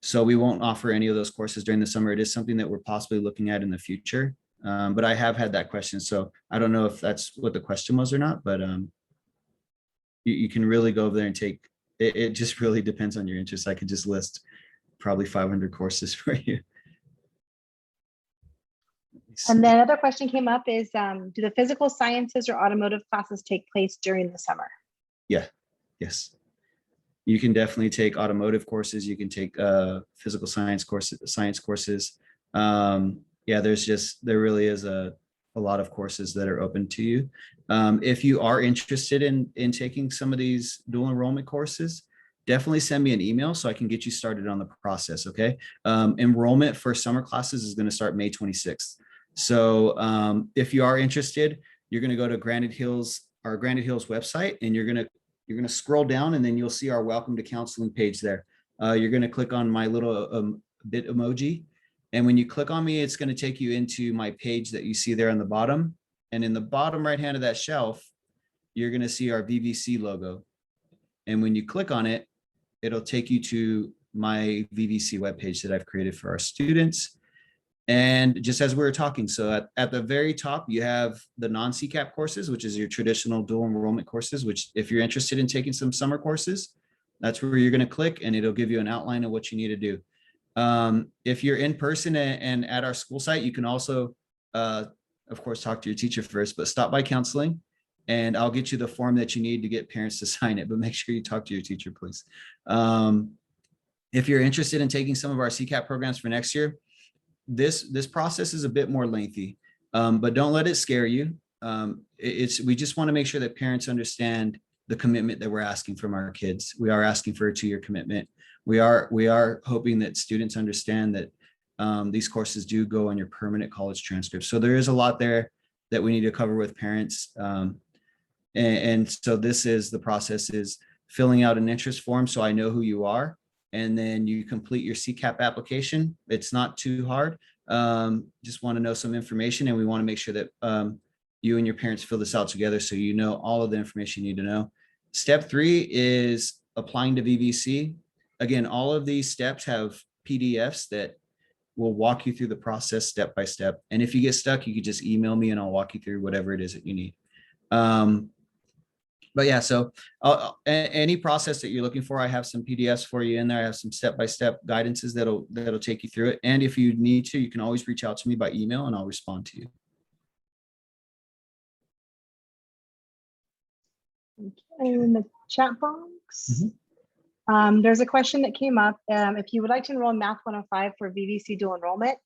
So we won't offer any of those courses during the summer. It is something that we're possibly looking at in the future. But I have had that question, so I don't know if that's what the question was or not, but you can really go over there and take it just really depends on your interest. I could just list probably 500 courses for you. And then another question came up is, do the physical sciences or automotive classes take place during the summer? Yeah, yes. You can definitely take automotive courses. You can take physical science courses. Yeah, there really is a lot of courses that are open to you. If you are interested in taking some of these dual enrollment courses, definitely send me an email so I can get you started on the process, okay? Enrollment for summer classes is gonna start May 26th. So if you are interested, you're gonna go to Granite Hills, our Granite Hills website, and you're gonna scroll down, and then you'll see our Welcome to Counseling page there. You're gonna click on my little bit emoji. And when you click on me, it's gonna take you into my page that you see there on the bottom. And in the bottom right hand of that shelf, you're gonna see our VVC logo. And when you click on it, it'll take you to my VVC webpage that I've created for our students. And just as we were talking, so at the very top, you have the non-CCAP courses, which is your traditional dual enrollment courses, which if you're interested in taking some summer courses, that's where you're going to click, and it'll give you an outline of what you need to do. If you're in person and at our school site, you can also, of course, talk to your teacher first, but stop by counseling, and I'll get you the form that you need to get parents to sign it, but make sure you talk to your teacher, please. If you're interested in taking some of our CCAP programs for next year, this process is a bit more lengthy, but don't let it scare you. We just want to make sure that parents understand the commitment that we're asking from our kids. We are asking for a 2-year commitment. We are hoping that students understand that these courses do go on your permanent college transcript. So there is a lot there that we need to cover with parents. And so the process is filling out an interest form so I know who you are. And then you complete your CCAP application. It's not too hard. Just want to know some information, and we want to make sure that you and your parents fill this out together so you know all of the information you need to know. Step 3 is applying to VVC. Again, all of these steps have PDFs that will walk you through the process step by step. And if you get stuck, you can just email me and I'll walk you through whatever it is that you need. But yeah, so any process that you're looking for, I have some PDFs for you in there. I have some step-by-step guidances that'll take you through it. And if you need to, you can always reach out to me by email and I'll respond to you. Okay, in the chat box, there's a question that came up. If you would like to enroll in Math 105 for VVC dual enrollment,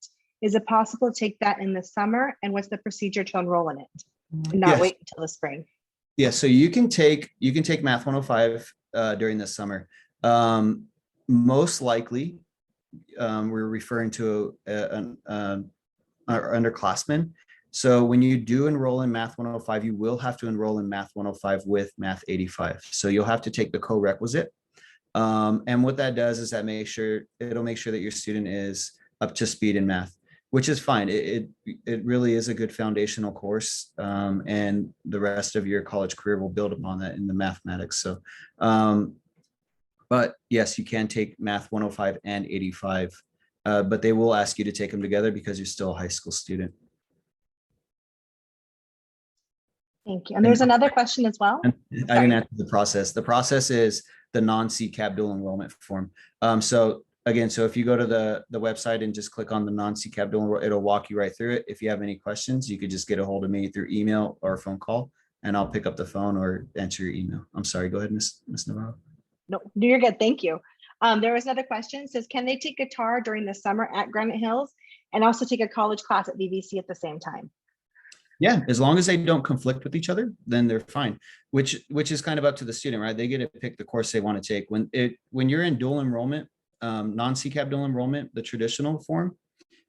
is it possible to take that in the summer? And what's the procedure to enroll in it and not wait until the spring? Yeah, so you can take Math 105 during the summer. Most likely, we're referring to our underclassmen. So when you do enroll in Math 105, you will have to enroll in Math 105 with Math 85. So you'll have to take the co-requisite. And what that does is it'll make sure that your student is up to speed in math, which is fine. It really is a good foundational course, and the rest of your college career will build upon that in the mathematics. So, but yes, you can take Math 105 and 85, but they will ask you to take them together because you're still a high school student. Thank you. And there's another question as well. I didn't answer the process. The process is the non-CCAP dual enrollment form. So again, so if you go to the website and just click on the non-CCAP dual enrollment, it'll walk you right through it. If you have any questions, you could just get a hold of me through email or phone call, and I'll pick up the phone or answer your email. I'm sorry, go ahead, Ms. Navarro. No, you're good. Thank you. There was another question. It says, can they take guitar during the summer at Granite Hills and also take a college class at VVC at the same time? Yeah, as long as they don't conflict with each other, then they're fine, which is kind of up to the student, right? They get to pick the course they want to take. When you're in dual enrollment, non-CCAP dual enrollment, the traditional form,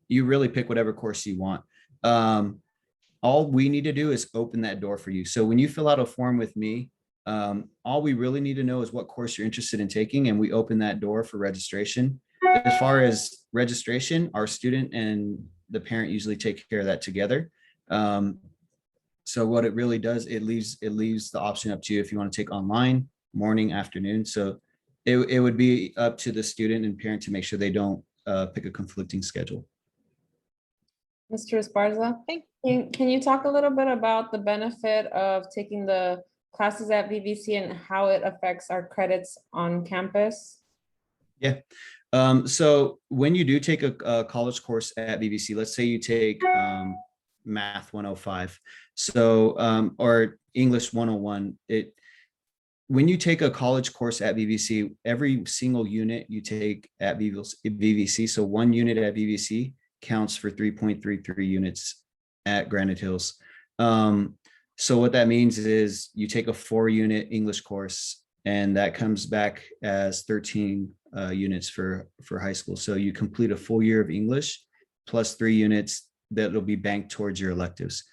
you really pick whatever course you want. All we need to do is open that door for you. So when you fill out a form with me, all we really need to know is what course you're interested in taking, and we open that door for registration. As far as registration, our student and the parent usually take care of that together. So what it really does, it leaves the option up to you if you want to take online, morning, afternoon. So it would be up to the student and parent to make sure they don't pick a conflicting schedule. Mr. Esparza, can you talk a little bit about the benefit of taking the classes at VVC and how it affects our credits on campus? Yeah. So when you do take a college course at VVC, let's say you take Math 105, so or English 101, when you take a college course at VVC, every single unit you take at VVC, so one unit at VVC counts for 3.33 units at Granite Hills. So what that means is you take a 4-unit English course, and that comes back as 13 units for high school. So you complete a full year of English plus 3 units that will be banked towards your electives.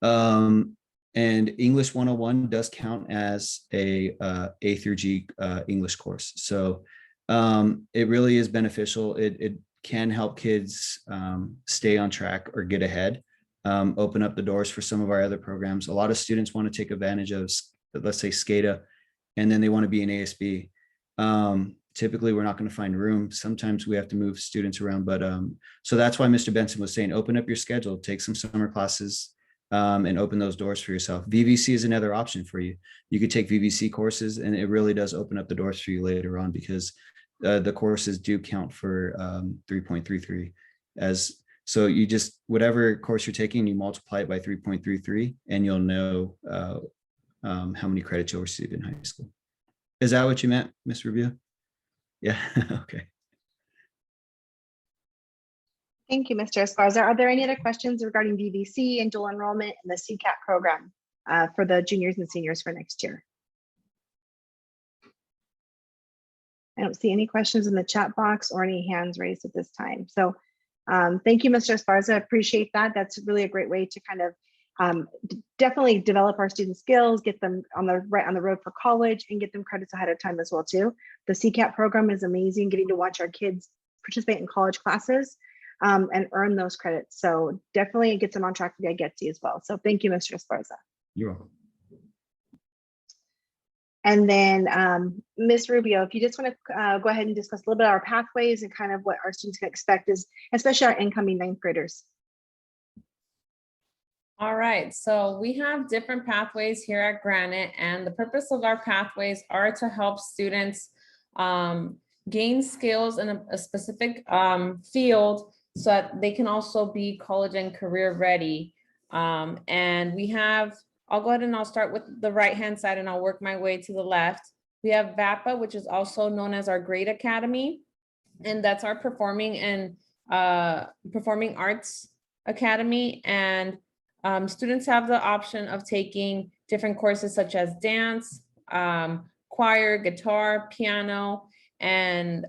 And English 101 does count as a A through G English course. So it really is beneficial. It can help kids stay on track or get ahead, open up the doors for some of our other programs. A lot of students want to take advantage of, let's say, SCADA, and then they want to be an ASB. Typically, we're not going to find room. Sometimes we have to move students around, but so that's why Mr. Benson was saying, open up your schedule, take some summer classes, and open those doors for yourself. VVC is another option for you. You could take VVC courses, and it really does open up the doors for you later on, because the courses do count for 3.33 as, so you just, whatever course you're taking, you multiply it by 3.33 and you'll know how many credits you'll receive in high school. Is that what you meant, Ms. Rubio? Yeah, okay. Thank you, Mr. Esparza. Are there any other questions regarding VVC and dual enrollment and the CCAT program for the juniors and seniors for next year? I don't see any questions in the chat box or any hands raised at this time. So thank you, Mr. Esparza. Appreciate that. That's really a great way to kind of definitely develop our student skills, get them on the road for college, and get them credits ahead of time as well too. The CCAT program is amazing, getting to watch our kids participate in college classes and earn those credits. So definitely it gets them on track to get GETSI as well. So thank you, Mr. Esparza. You're welcome. And then Ms. Rubio, if you just want to go ahead and discuss a little bit of our pathways and kind of what our students can expect, is especially our incoming 9th graders. All right, so we have different pathways here at Granite, and the purpose of our pathways are to help students gain skills in a specific field so that they can also be college and career ready. And we have, I'll go ahead and I'll start with the right-hand side and I'll work my way to the left. We have VAPA, which is also known as our Great Academy, and that's our performing arts academy. And students have the option of taking different courses such as dance, choir, guitar, piano, and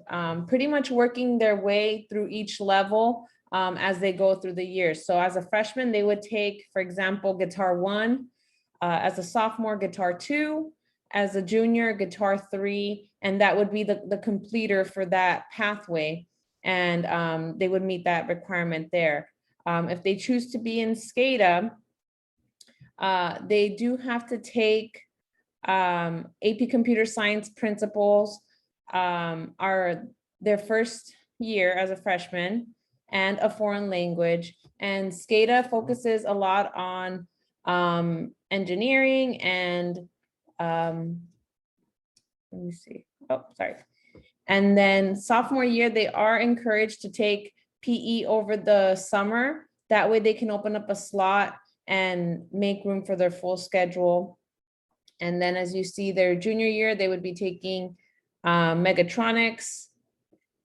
pretty much working their way through each level as they go through the years. So as a freshman, they would take, for example, Guitar 1, as a sophomore, Guitar 2, as a junior, Guitar 3, and that would be the completer for that pathway. And they would meet that requirement there. If they choose to be in SCADA, they do have to take AP Computer Science Principles are their first year as a freshman, and a foreign language. And SCADA focuses a lot on engineering and let me see. Oh, sorry. And then sophomore year, they are encouraged to take PE over the summer. That way they can open up a slot and make room for their full schedule. And then as you see, their junior year, they would be taking mechatronics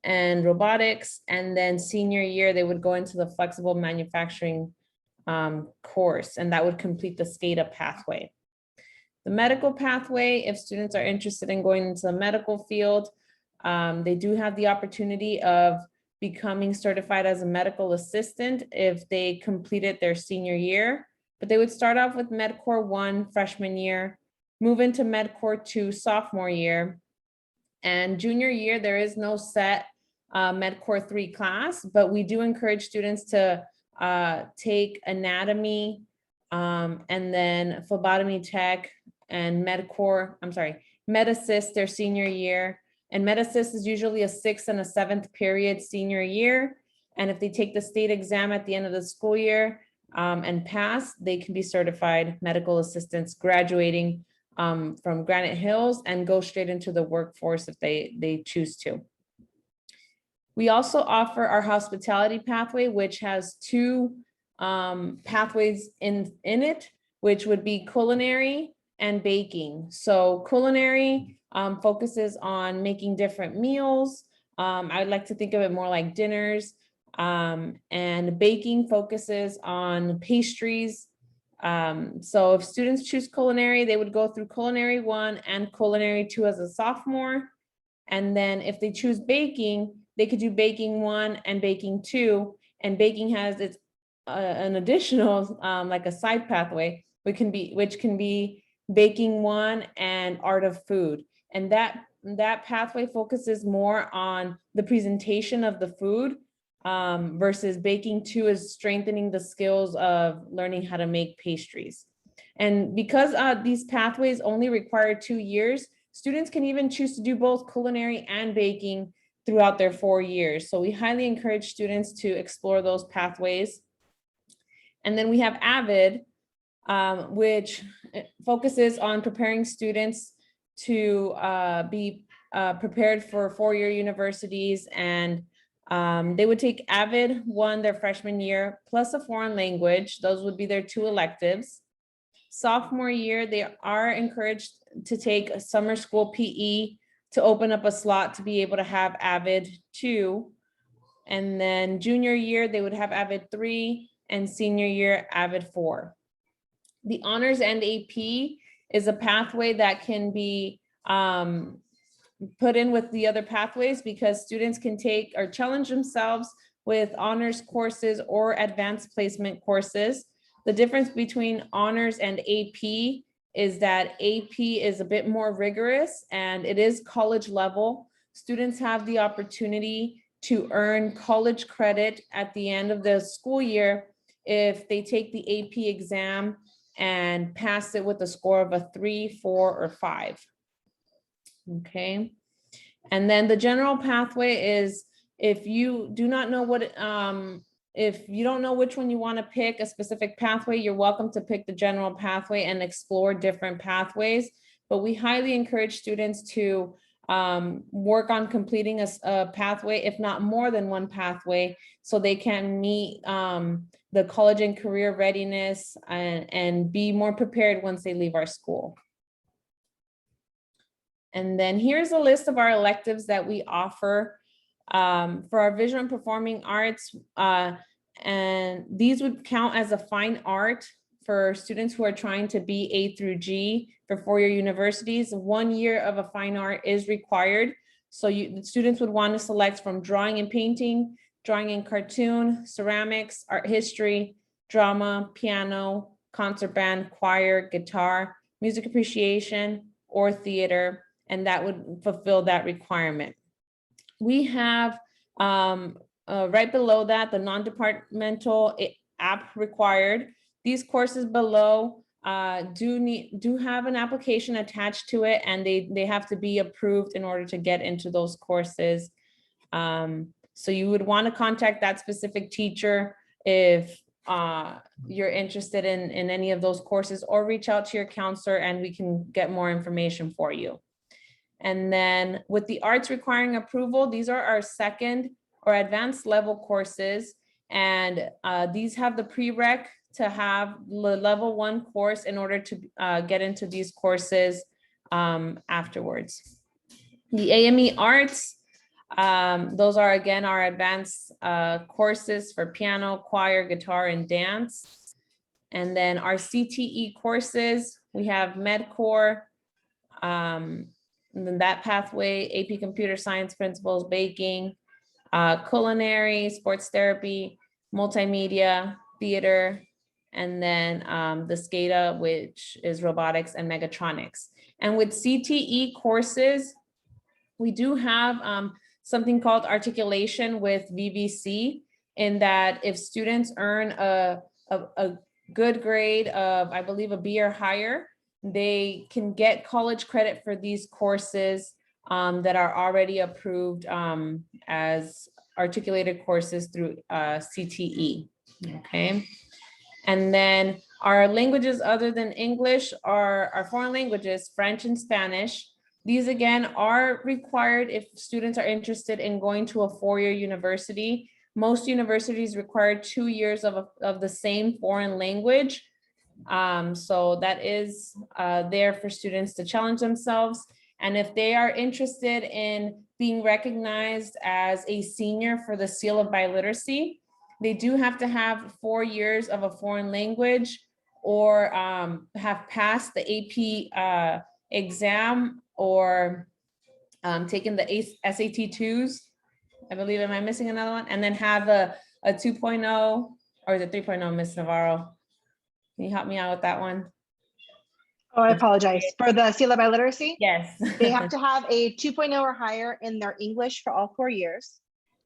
and robotics. And then senior year, they would go into the flexible manufacturing course, and that would complete the SCADA pathway. The medical pathway, if students are interested in going into the medical field, they do have the opportunity of becoming certified as a medical assistant if they completed their senior year. But they would start off with MedCore 1 freshman year, move into MedCore 2 sophomore year, and junior year, there is no set MedCore 3 class, but we do encourage students to take anatomy and then phlebotomy tech and MedAssist their senior year. And MedAssist is usually a 6th and a 7th period senior year. And if they take the state exam at the end of the school year and pass, they can be certified medical assistants, graduating from Granite Hills and go straight into the workforce if they choose to. We also offer our hospitality pathway, which has two pathways in it, which would be culinary and baking. So culinary focuses on making different meals. I'd like to think of it more like dinners. And baking focuses on pastries. So if students choose culinary, they would go through culinary 1 and culinary 2 as a sophomore. And then if they choose baking, they could do baking 1 and baking 2. And baking has its an additional like a side pathway, which can be baking 1 and art of food. And that pathway focuses more on the presentation of the food versus baking 2 is strengthening the skills of learning how to make pastries. And because these pathways only require 2 years, students can even choose to do both culinary and baking throughout their 4 years. So we highly encourage students to explore those pathways. And then we have AVID, which focuses on preparing students to be prepared for 4-year universities. And they would take AVID 1 their freshman year, plus a foreign language. Those would be their 2 electives. Sophomore year, they are encouraged to take a summer school PE to open up a slot to be able to have AVID 2. And then junior year, they would have AVID 3, and senior year, AVID 4. The honors and AP is a pathway that can be put in with the other pathways because students can take or challenge themselves with honors courses or advanced placement courses. The difference between honors and AP is that AP is a bit more rigorous and it is college level. Students have the opportunity to earn college credit at the end of the school year if they take the AP exam and pass it with a score of a 3, 4, or 5. Okay. And then the general pathway is if you do not know what, if you don't know which one you want to pick, a specific pathway, you're welcome to pick the general pathway and explore different pathways. But we highly encourage students to work on completing a pathway, if not more than one pathway, so they can meet the college and career readiness and be more prepared once they leave our school. And then here's a list of our electives that we offer for our visual and performing arts. And these would count as a fine art for students who are trying to be A through G for 4-year universities. 1 year of a fine art is required. So the students would want to select from drawing and painting, drawing and cartoon, ceramics, art history, drama, piano, concert band, choir, guitar, music appreciation, or theater, and that would fulfill that requirement. We have right below that, the non-departmental app required. These courses below do have an application attached to it, and they have to be approved in order to get into those courses. So you would want to contact that specific teacher if you're interested in any of those courses, or reach out to your counselor and we can get more information for you. And then with the arts requiring approval, these are our second or advanced level courses. And these have the prereq to have the level 1 course in order to get into these courses afterwards. The AME arts, those are again our advanced courses for piano, choir, guitar, and dance. And then our CTE courses, we have MedCore, and then that pathway, AP Computer Science Principles, baking, culinary, sports therapy, multimedia, theater, and then the SCADA, which is robotics and mechatronics. And with CTE courses, we do have something called articulation with VVC, in that if students earn a good grade of, I believe, a B or higher, they can get college credit for these courses that are already approved as articulated courses through CTE, okay? And then Our languages other than English are our foreign languages, French and Spanish. These again are required if students are interested in going to a four-year university. Most universities require 2 years of the same foreign language. So that is there for students to challenge themselves. And if they are interested in being recognized as a senior for the Seal of Biliteracy, they do have to have 4 years of a foreign language or have passed the AP exam or taken the SAT-2s. I believe, am I missing another one? And then have a 2.0 or is it 3.0, Ms. Navarro? Can you help me out with that one? Oh, I apologize. For the Seal of Biliteracy? Yes. They have to have a 2.0 or higher in their English for all 4 years,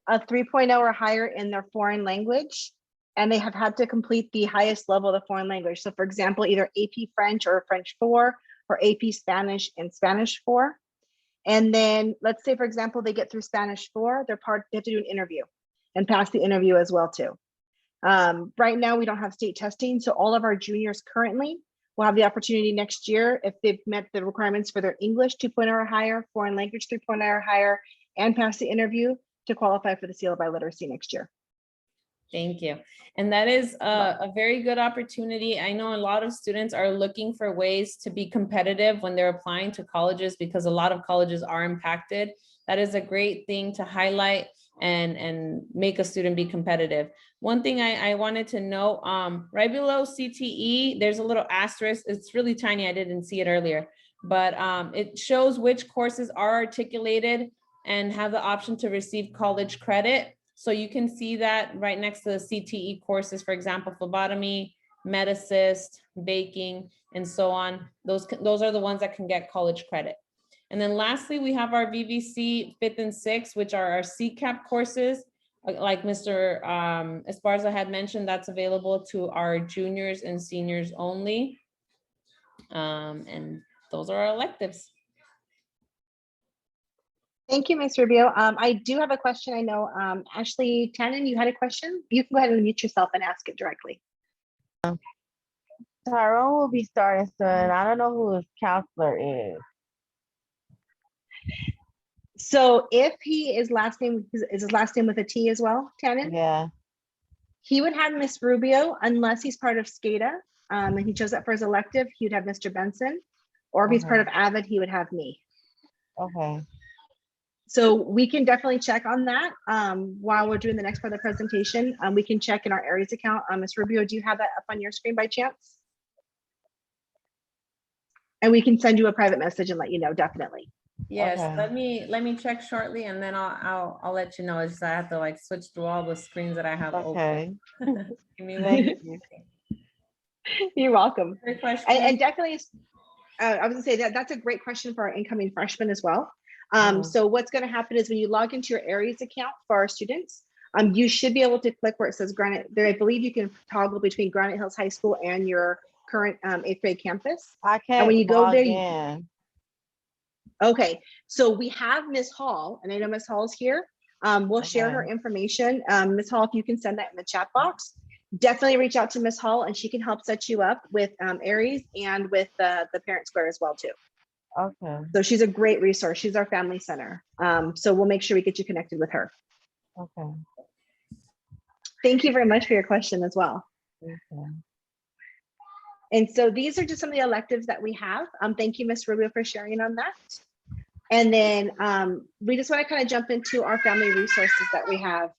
a 3.0 or higher in their foreign language, and they have had to complete the highest level of the foreign language. So for example, either AP French or French 4 or AP Spanish and Spanish 4. And then let's say, for example, they get through Spanish 4, they have to do an interview and pass the interview as well too. Right now, we don't have state testing. So all of our juniors currently will have the opportunity next year, if they've met the requirements for their English 2.0 or higher, foreign language 3.0 or higher, and pass the interview, to qualify for the Seal of Biliteracy next year. Thank you. And that is a very good opportunity. I know a lot of students are looking for ways to be competitive when they're applying to colleges because a lot of colleges are impacted. That is a great thing to highlight and make a student be competitive. One thing I wanted to know, right below CTE, there's a little asterisk. It's really tiny. I didn't see it earlier, but it shows which courses are articulated and have the option to receive college credit. So you can see that right next to the CTE courses, for example, phlebotomy, Med-Assist, baking, and so on. Those are the ones that can get college credit. And then lastly, we have our VVC 5th and 6th, which are our CCAP courses. Like Mr. Esparza had mentioned, that's available to our juniors and seniors only. And those are our electives. Thank you, Ms. Rubio. I do have a question. I know Ashley Tannen, you had a question. You can go ahead and mute yourself and ask it directly. Tyrone will be starting soon. I don't know who his counselor is. So if he is last name, is his last name with a T as well, Tannen? Yeah. He would have Miss Rubio unless he's part of SCADA and he chose that for his elective, he would have Mr. Benson. Or if he's part of AVID, he would have me. Okay. So we can definitely check on that while we're doing the next part of the presentation. We can check in our Aries account. Ms. Rubio, do you have that up on your screen by chance? And we can send you a private message and let you know, definitely. Yes, Okay. let me check shortly and then I'll let you know. It's just I have to like switch through all the screens that I have Okay. open. Give me Thank one. you. You're welcome. Good question. And definitely, I was gonna say that's a great question for our incoming freshmen as well. So what's gonna happen is when you log into your Aries account for our students, you should be able to click where it says Granite. There, I believe you can toggle between Granite Hills High School and your current 8th grade campus. I can't And when you go log there, in. okay, so we have Miss Hall, and I know Miss Hall's here. We'll share her information. Miss Hall, if you can send that in the chat box, definitely reach out to Miss Hall and she can help set you up with Aries and with the Parent Square as well too. Okay. So she's a great resource. She's our family center. So we'll make sure we get you connected with her. Okay. Thank you very much for your question as well. Okay. And so these are just some of the electives that we have. Thank you, Ms. Rubio, for sharing on that. And then we just want to kind of jump into our family resources that we have.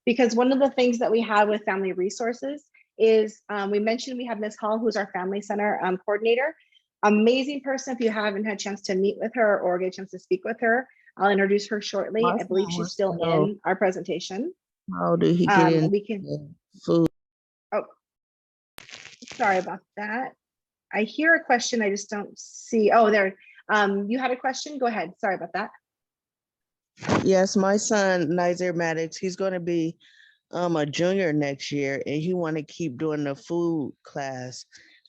Because one of the things that we have with family resources is we mentioned we have Ms. Hall, who's our family center coordinator. Amazing person. If you haven't had a chance to meet with her or get a chance to speak with her, I'll introduce her shortly. I believe she's still in our presentation. How did he get in We can food? Oh, sorry about that. I hear a question. I just don't see. Oh, there. You had a question? Go ahead. Sorry about that. Yes, my son, Nizer Maddox, he's going to be a junior next year and he want to keep doing the food class.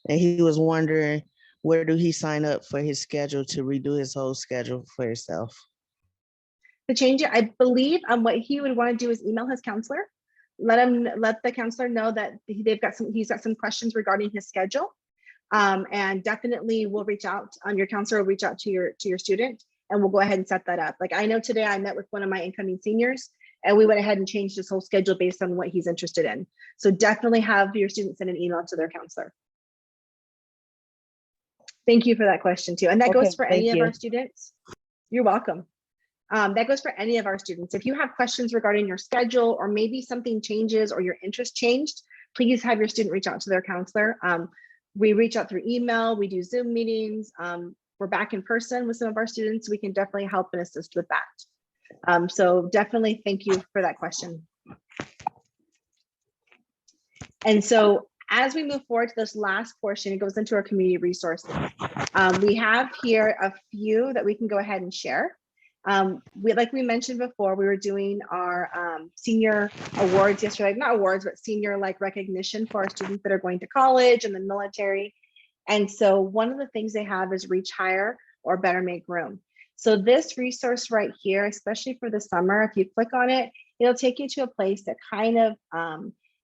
And he was wondering, where do he sign up for his schedule to redo his whole schedule for himself? To change it, I believe what he would want to do is email his counselor let the counselor know that he's got some questions regarding his schedule. And definitely we'll reach out, your counselor will reach out to your student, and we'll go ahead and set that up. Like I know today I met with one of my incoming seniors, and we went ahead and changed his whole schedule based on what he's interested in. So definitely have your students send an email to their counselor. Thank you for that question too. And that goes for any of our students. You're welcome. That goes for any of our students. If you have questions regarding your schedule, or maybe something changes or your interest changed, please have your student reach out to their counselor. We reach out through email, we do Zoom meetings. We're back in person with some of our students. We can definitely help and assist with that. So definitely thank you for that question. And so as we move forward to this last portion, it goes into our community resources. We have here a few that we can go ahead and share. Like we mentioned before, we were doing our senior awards yesterday, not awards, but senior like recognition for our students that are going to college and the military. And so one of the things they have is Reach Higher or Better Make Room. So this resource right here, especially for the summer, if you click on it, it'll take you to a place that kind of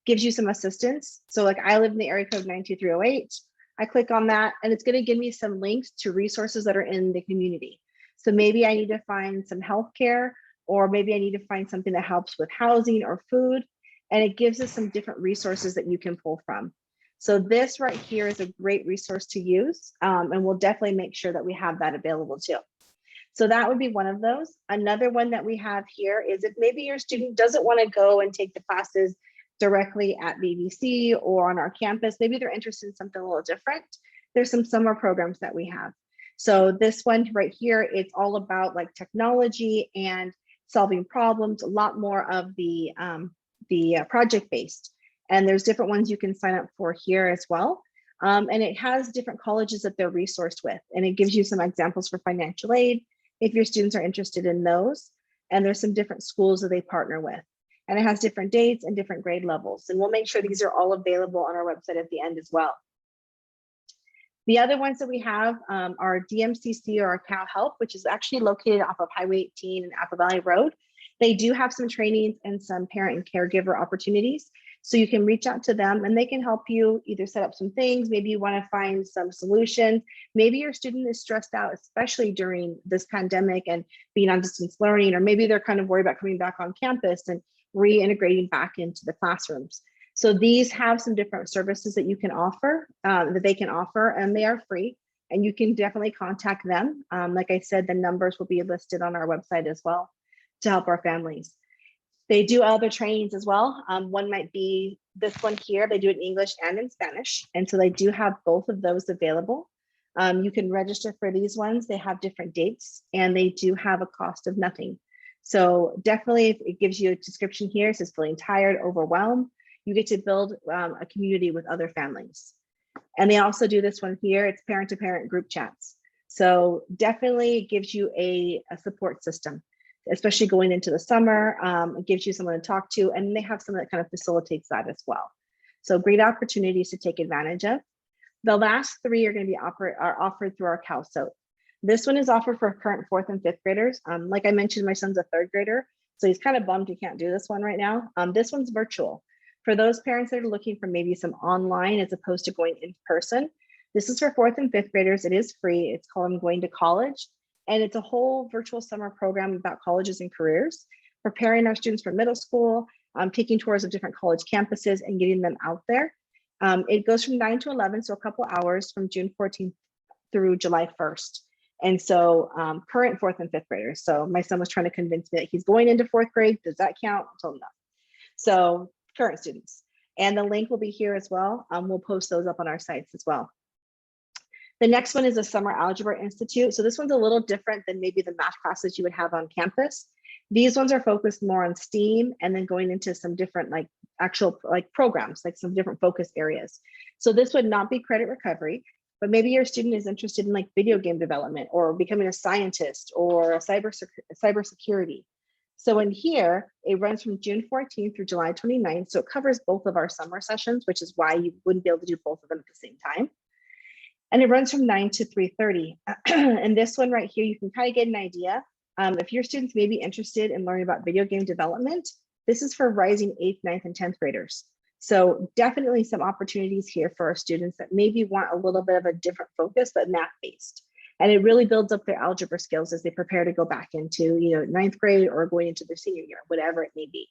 gives you some assistance. So like I live in the area code 92308. I click on that and it's going to give me some links to resources that are in the community. So maybe I need to find some healthcare, or maybe I need to find something that helps with housing or food. And it gives us some different resources that you can pull from. So this right here is a great resource to use, and we'll definitely make sure that we have that available too. So that would be one of those. Another one that we have here is if maybe your student doesn't want to go and take the classes directly at VVC or on our campus, maybe they're interested in something a little different. There's some summer programs that we have. So this one right here, it's all about like technology and solving problems, a lot more of the project-based. And there's different ones you can sign up for here as well. And it has different colleges that they're resourced with. And it gives you some examples for financial aid if your students are interested in those. And there's some different schools that they partner with. And it has different dates and different grade levels. And we'll make sure these are all available on our website at the end as well. The other ones that we have are DMCC or Cal Help, which is actually located off of Highway 18 and Apple Valley Road. They do have some trainings and some parent and caregiver opportunities. So you can reach out to them and they can help you either set up some things. Maybe you want to find some solutions. Maybe your student is stressed out, especially during this pandemic and being on distance learning, or maybe they're kind of worried about coming back on campus and reintegrating back into the classrooms. So these have some different services that you can offer, that they can offer, and they are free. And you can definitely contact them. Like I said, the numbers will be listed on our website as well to help our families. They do other trainings as well. One might be this one here. They do it in English and in Spanish. And so they do have both of those available. You can register for these ones. They have different dates and they do have a cost of nothing. So definitely it gives you a description here. It says feeling tired, overwhelmed. You get to build a community with other families. And they also do this one here. It's parent-to-parent group chats. So definitely it gives you a support system, especially going into the summer. It gives you someone to talk to, and they have someone that kind of facilitates that as well. So great opportunities to take advantage of. The last three are going to be offered through our CalSoap. This one is offered for current 4th and 5th graders. Like I mentioned, my son's a 3rd grader, so he's kind of bummed he can't do this one right now. This one's virtual. For those parents that are looking for maybe some online as opposed to going in person, this is for 4th and 5th graders. It is free. It's called I'm Going to College. And it's a whole virtual summer program about colleges and careers, preparing our students for middle school, taking tours of different college campuses and getting them out there. It goes from 9 to 11, so a couple hours from June 14th through July 1st. And so current 4th and 5th graders. So my son was trying to convince me that he's going into 4th grade. Does that count? I told him no. So current students. And the link will be here as well. We'll post those up on our sites as well. The next one is a Summer Algebra Institute. So this one's a little different than maybe the math classes you would have on campus. These ones are focused more on STEAM and then going into some different like actual like programs, like some different focus areas. So this would not be credit recovery, but maybe your student is interested in like video game development or becoming a scientist or a cybersecurity. So in here, it runs from June 14th through July 29th. So it covers both of our summer sessions, which is why you wouldn't be able to do both of them at the same time. And it runs from 9 to 3:30. And this one right here, you can kind of get an idea. If your students may be interested in learning about video game development, This is for rising 8th, 9th, and 10th graders. So definitely some opportunities here for our students that maybe want a little bit of a different focus, but math-based. And it really builds up their algebra skills as they prepare to go back into, you know, 9th grade or going into their senior year, whatever it may be.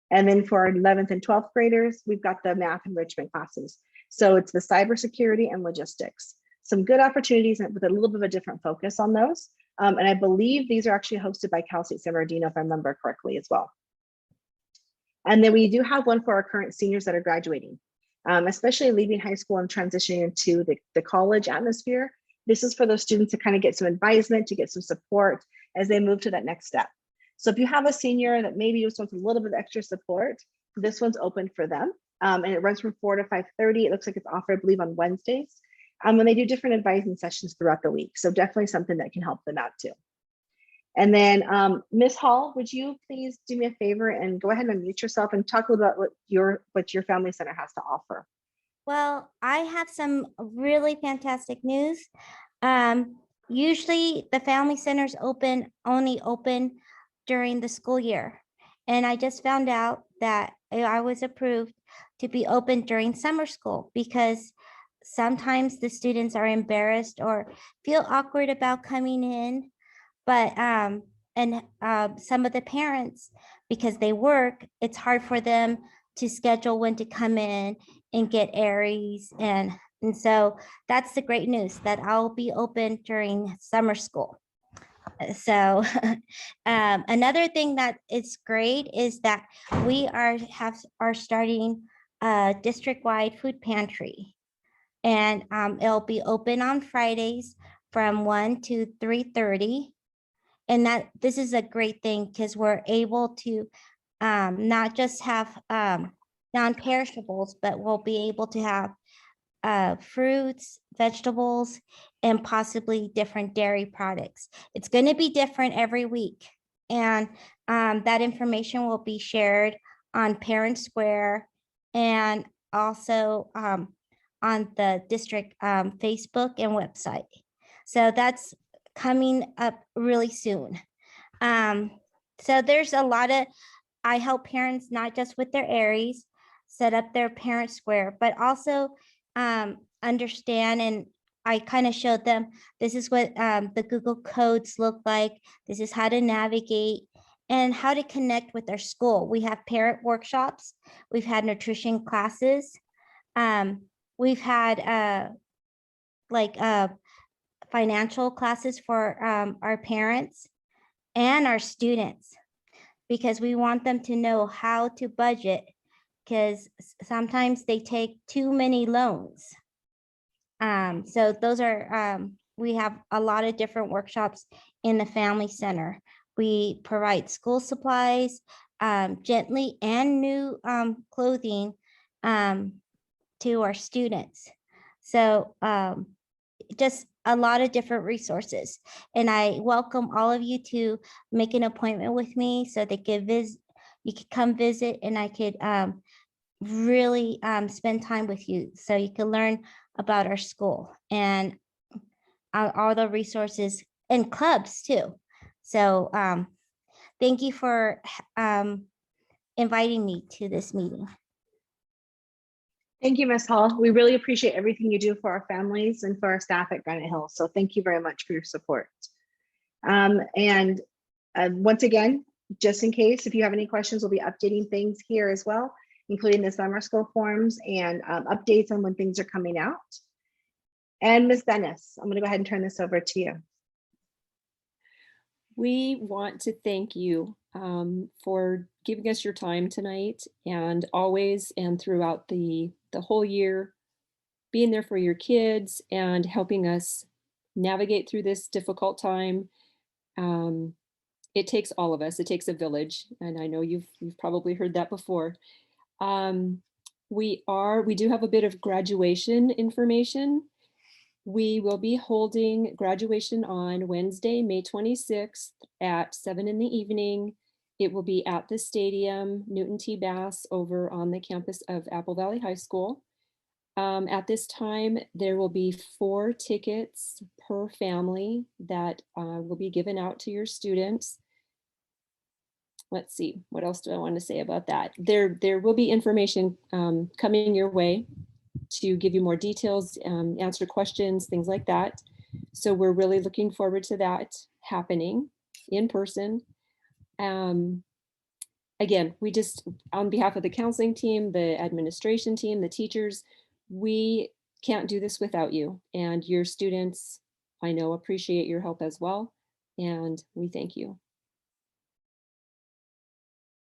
And then for our 11th and 12th graders, we've got the math enrichment classes. So it's the cybersecurity and logistics. Some good opportunities with a little bit of a different focus on those. And I believe these are actually hosted by Cal State San Bernardino, if I remember correctly as well. And then we do have one for our current seniors that are graduating, especially leaving high school and transitioning into the college atmosphere. This is for those students to kind of get some advisement, to get some support as they move to that next step. So if you have a senior that maybe just wants a little bit of extra support, this one's open for them. And it runs from 4 to 5:30. It looks like it's offered, I believe, on Wednesdays. And they do different advising sessions throughout the week. So definitely something that can help them out too. And then Ms. Hall, would you please do me a favor and go ahead and unmute yourself and talk a little about what your family center has to offer. Well, I have some really fantastic news. Usually the family centers only open during the school year. And I just found out that I was approved to be open during summer school because sometimes the students are embarrassed or feel awkward about coming in. But some of the parents, because they work, it's hard for them to schedule when to come in and get Aries. And so that's the great news, that I'll be open during summer school. So another thing that is great is that we are starting a district-wide food pantry. And it'll be open on Fridays from 1 to 3:30. And this is a great thing because we're able to not just have non-perishables, but we'll be able to have fruits, vegetables, and possibly different dairy products. It's going to be different every week. And that information will be shared on Parent Square and also on the district Facebook and website. So that's coming up really soon. So there's a lot of, I help parents not just with their Aries, set up their Parent Square, but also understand, and I kind of showed them, this is what the Google codes look like. This is how to navigate and how to connect with their school. We have parent workshops. We've had nutrition classes. We've had financial classes for our parents and our students, because we want them to know how to budget, because sometimes they take too many loans. So those are, we have a lot of different workshops in the family center. We provide school supplies, gently, and new clothing to our students. So just a lot of different resources. And I welcome all of you to make an appointment with me so they could you could come visit, and I could really spend time with you so you can learn about our school and all the resources and clubs too. So thank you for inviting me to this meeting. Thank you, Ms. Hall. We really appreciate everything you do for our families and for our staff at Granite Hills. So thank you very much for your support. And once again, just in case, if you have any questions, we'll be updating things here as well, including the summer school forms and updates on when things are coming out. And Ms. Dennis, I'm going to go ahead and turn this over to you. We want to thank you for giving us your time tonight, and always and throughout the whole year, being there for your kids and helping us navigate through this difficult time. It takes all of us. It takes a village, and I know you've probably heard that before. We do have a bit of graduation information. We will be holding graduation on Wednesday, May 26th at 7 in the evening. It will be at the stadium, Newton T. Bass, over on the campus of Apple Valley High School. At this time, there will be 4 tickets per family that will be given out to your students. let's see, what else do I want to say about that? There will be information coming your way to give you more details, answer questions, things like that. So we're really looking forward to that happening in person. Again, we just, on behalf of the counseling team, the administration team, the teachers, we can't do this without you. And your students, I know, appreciate your help as well. And we thank you.